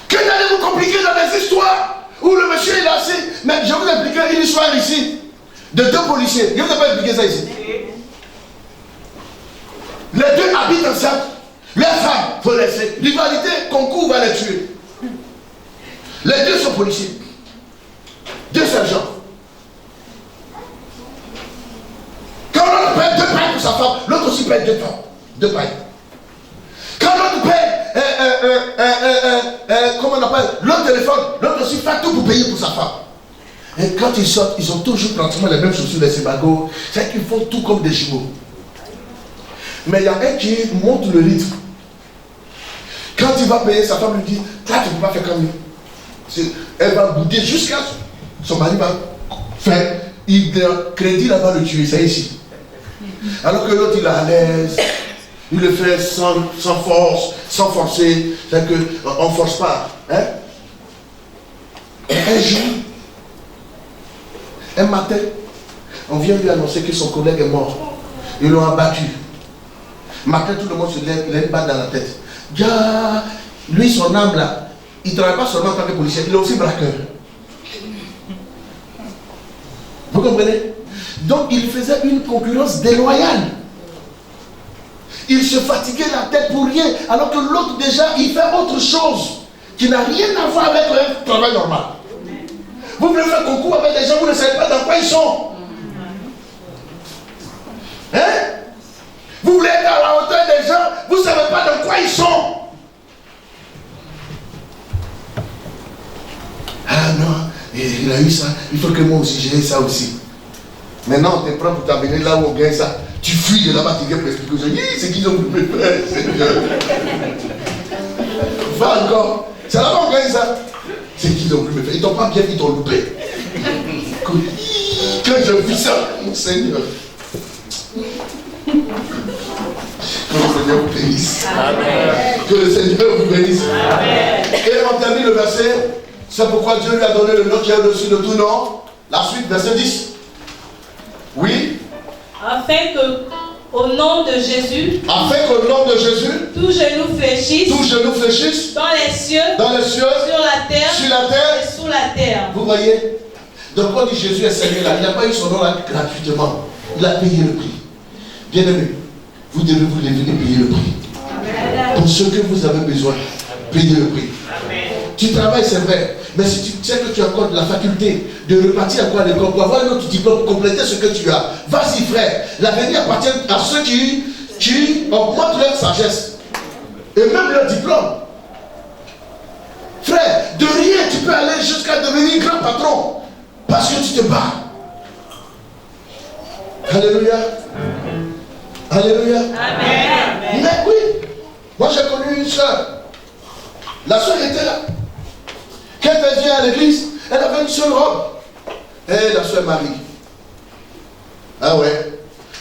Que n'allez-vous compliquer dans des histoires où le monsieur est assis? Mais je vais vous expliquer une histoire ici de 2 policiers. Je ne vous ai pas expliqué ça ici. Les 2 habitent ensemble. Les femmes, il faut laisser. Rivalité, concours va les tuer. Les 2 sont policiers. 2 sergents. paye 2 fois. 2 pailles. Quand l'autre paye, comment on appelle, l'autre téléphone, l'autre aussi fait tout pour payer pour sa femme. Et quand ils sortent, ils ont toujours pratiquement les mêmes chaussures, les sébagots. C'est qu'ils font tout comme des jumeaux. Mais il y a un qui monte le rythme. Quand il va payer, sa femme lui dit, toi tu ne peux pas faire comme lui. Elle va bouder jusqu'à son mari va faire. Le crédit là-bas le tuer, c'est ici. Alors que l'autre il est à l'aise, il le fait sans force, sans forcer. C'est qu'on ne force pas. Hein? Un jour, un matin, on vient lui annoncer que son collègue est mort. Ils l'ont abattu. Matin, tout le monde se lève, il a une balle dans la tête. Ya, lui, son âme là, il ne travaille pas seulement en tant que policier, il est aussi braqueur. Vous comprenez? Donc, il faisait une concurrence déloyale. Il se fatiguait la tête pour rien, alors que l'autre déjà, il fait autre chose qui n'a rien à voir avec un travail normal. Vous voulez faire concours avec des gens, vous ne savez pas dans quoi ils sont. Hein? Vous voulez être à la hauteur des gens, vous ne savez pas dans quoi ils sont. Ah non, il a eu ça, il faut que moi aussi j'ai ça aussi. Maintenant on te prend pour t'amener là où on gagne ça. Tu fuis de là-bas, tu viens pour expliquer aux gens, c'est qu'ils ont voulu me faire, Seigneur. Va encore, c'est là-bas on gagne ça. C'est qu'ils ont voulu me faire, ils t'ont pas bien, ils t'ont loupé. Quand j'ai vu ça, mon Seigneur. Que le Seigneur vous bénisse. Amen. Que le Seigneur vous bénisse. Amen. Et on termine le verset. C'est pourquoi Dieu lui a donné le nom qui est au-dessus de tout nom. La suite, verset 10. Oui. Afin que, au nom de Jésus, tout genou fléchisse, dans les cieux, sur la terre, et sous la terre. Vous voyez? Donc quand on dit Jésus est Seigneur là, il n'a pas eu son nom là gratuitement. Il a payé le prix. Bien aimé, vous devez vous lever et payer le prix. Amen. Pour ce que vous avez besoin, payez le prix. Amen. Tu travailles, c'est vrai, mais si tu sais que tu as encore de la faculté de repartir encore à l'école pour avoir un autre diplôme, pour compléter ce que tu as, vas-y frère. L'avenir appartient à ceux qui augmentent leur sagesse et même leur diplôme. Frère, de rien tu peux aller jusqu'à devenir grand patron parce que tu te bats. Alléluia. Alléluia. Amen. Mais oui, moi j'ai connu une soeur. La soeur était là. Quand elle vient à l'église, elle avait une seule robe. Et la soeur Marie. Ah ouais.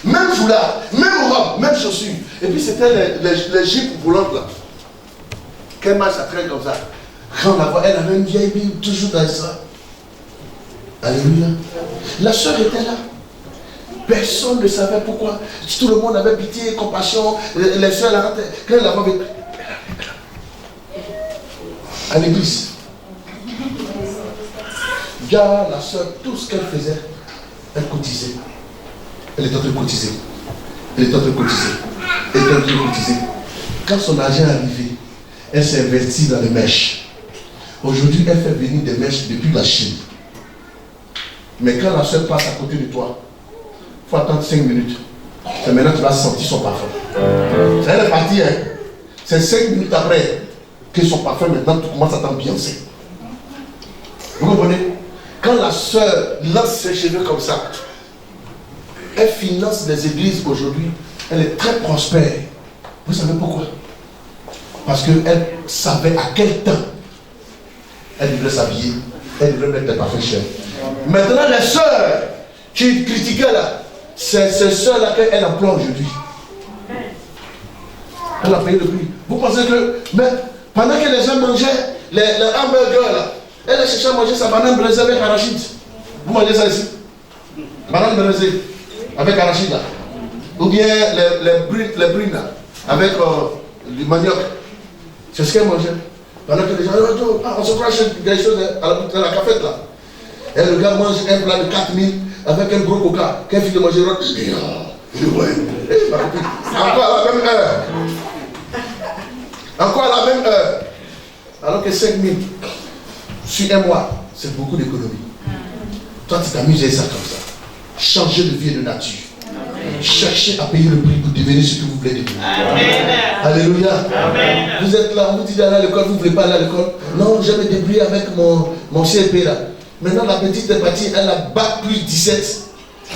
Même foulard, même robe, même chaussures. Et puis c'était les jupes volantes là. Qu'elle marche à traîne comme ça. Quand on la voit, elle avait une vieille Bible toujours dans ça. Alléluia. La soeur était là. Personne ne savait pourquoi. Tout le monde avait pitié, compassion. Les soeurs, quand elle la voit, à l'église. Regarde la soeur, tout ce qu'elle faisait, elle cotisait. Elle est en train de cotiser. Elle est en train de cotiser. Elle est en train de cotiser. Quand son argent est arrivé, elle s'est investie dans les mèches. Aujourd'hui, elle fait venir des mèches depuis la Chine. Mais quand la soeur passe à côté de toi, il faut attendre 5 minutes. C'est maintenant que tu vas sentir son parfum. Elle est partie, hein. C'est 5 minutes après que son parfum, maintenant, tu commences à t'ambiancer. Vous comprenez? Quand la soeur lance ses cheveux comme ça, elle finance les églises aujourd'hui. Elle est très prospère. Vous savez pourquoi? Parce qu'elle savait à quel temps elle devrait s'habiller. Elle devrait mettre des parfums chers. Maintenant, les sœurs qui critiquaient là, c'est ces sœurs-là qu'elle emploie aujourd'hui. Elle a payé le prix. Vous pensez que, mais pendant que les gens mangeaient les hamburgers là, elle a cherché à manger sa banane braisée avec arachide. Vous mangez ça ici? Banane braisée avec arachide là. Ou bien les brunes là, avec du manioc. C'est ce qu'elle mangeait. Pendant que les gens, on se crache des choses dans la cafette là. Et le gars mange un plat de 4000 avec un gros coca. Qu'elle finit de manger, encore à la même heure. Encore à la même heure. Alors que 5000 sur un mois, c'est beaucoup d'économie. Toi, tu t'amuses à ça comme ça. Changer de vie et de nature. Cherchez à payer le prix pour devenir ce que vous voulez devenir. Alléluia. Vous êtes là, on vous dit d'aller à l'école, vous ne voulez pas aller à l'école. Non, je me débrouille avec mon CEP là. Maintenant, la petite est partie, elle a bac plus 17.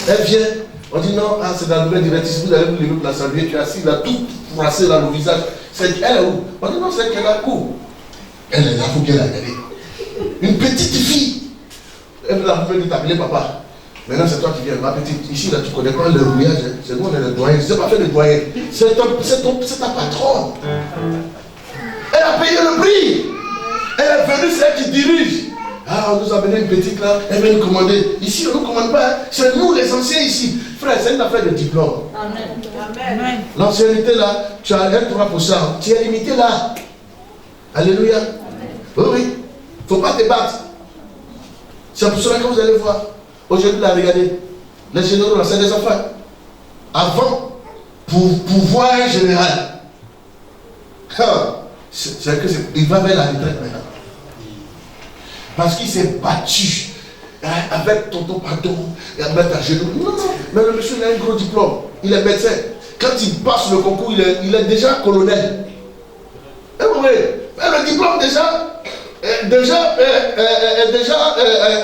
Elle vient, on dit non, ah, c'est dans la nouvelle divertissement, vous allez vous lever pour la saluer, tu es assis là, tout froissé dans le visage. Elle est où? On dit non, c'est qu'elle a cours. Elle est là, il faut qu'elle aille. Une petite fille. Elle va t'appeler papa. Maintenant, c'est toi qui viens, ma petite. Ici, là, tu ne connais pas le rouillage. Hein. C'est nous, on est le doyen. Je n'ai pas fait le doyen. C'est ta patronne. Elle a payé le prix. Elle est venue, c'est elle qui dirige. Ah, on nous a amené une petite là. Elle vient nous commander. Ici, on ne nous commande pas. Hein. C'est nous, les anciens ici. Frère, c'est une affaire de diplôme. Amen. L'ancienneté là, tu as un 3%. Tu es limité là. Alléluia. Oui, oui. Il ne faut pas te battre. C'est pour cela que vous allez voir. Aujourd'hui, là, regardez, les généraux, là, c'est des enfants. Avant, pour pouvoir un général, il va vers la retraite maintenant. Parce qu'il s'est battu avec tonton pardon et à mettre à genoux. Non, non, mais le monsieur il a un gros diplôme. Il est médecin. Quand il passe le concours, il est déjà colonel. Et vous voyez, le diplôme déjà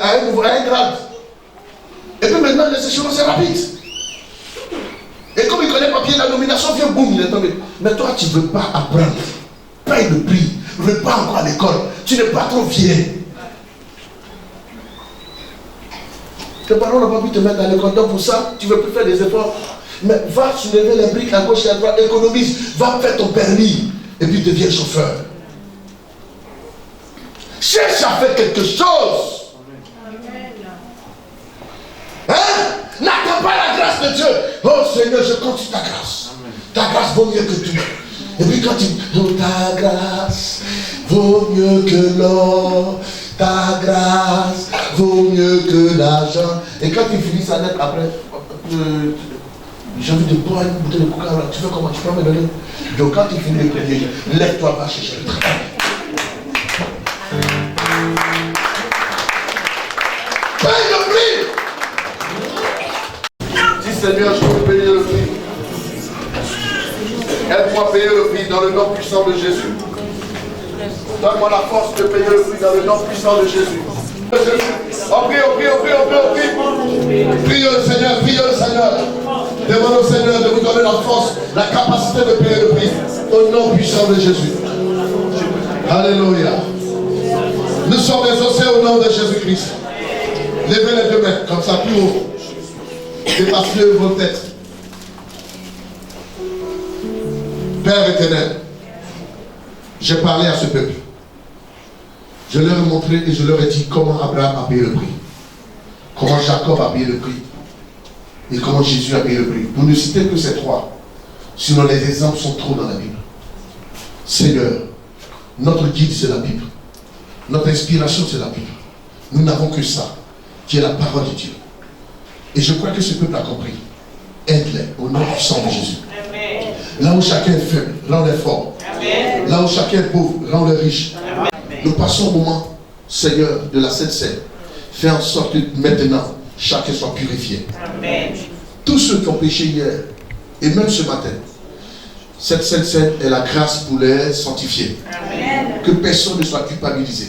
à un grade. Et puis maintenant, les échelons, c'est rapide. Et comme il connaît pas bien la nomination, vient, boum, il est tombé. Mais toi, tu ne veux pas apprendre. Paye le prix. Ne veux pas encore à l'école. Tu n'es pas trop vieux. Tes parents n'ont pas pu te mettre à l'école. Donc pour ça, tu ne veux plus faire des efforts. Mais va soulever les briques à gauche et à droite. Économise. Va faire ton permis. Et puis deviens chauffeur. Cherche à faire quelque chose. Hein? N'attends pas la grâce de Dieu. Oh Seigneur, je compte sur ta grâce. Ta grâce vaut mieux que tout. Et puis quand tu dis, oh, ta grâce vaut mieux que l'or. Ta grâce vaut mieux que l'argent. Et quand tu finis sa lettre après, j'ai envie de boire une bouteille de coca. Tu fais comment? Tu peux me donner? Donc quand tu finis de prier, lève-toi, va chercher le travail. Paye le prix. Seigneur, je veux payer le prix. Aide-moi à payer le prix dans le nom puissant de Jésus. Donne-moi la force de payer le prix dans le nom puissant de Jésus. On prie. Priez le Seigneur, Demande au Seigneur de vous donner la force, la capacité de payer le prix au nom puissant de Jésus. Alléluia. Nous sommes exaucés au nom de Jésus-Christ. Levez les deux mains, comme ça, plus haut. Dépassez vos têtes. Père éternel, j'ai parlé à ce peuple. Je leur ai montré et je leur ai dit comment Abraham a payé le prix. Comment Jacob a payé le prix. Et comment Jésus a payé le prix. Vous ne citez que ces trois. Sinon les exemples sont trop dans la Bible. Seigneur, notre guide c'est la Bible. Notre inspiration c'est la Bible. Nous n'avons que ça, qui est la parole de Dieu. Et je crois que ce peuple a compris. Aide-les au nom puissant de Jésus. Amen. Là où chacun est faible, rends-les fort. Amen. Là où chacun est pauvre, rends-les riche. Amen. Nous passons au moment, Seigneur, de la Sainte Seine. Fais en sorte que maintenant, chacun soit purifié. Amen. Tous ceux qui ont péché hier, et même ce matin, cette Sainte Seine est la grâce pour les sanctifier. Amen. Que personne ne soit culpabilisé.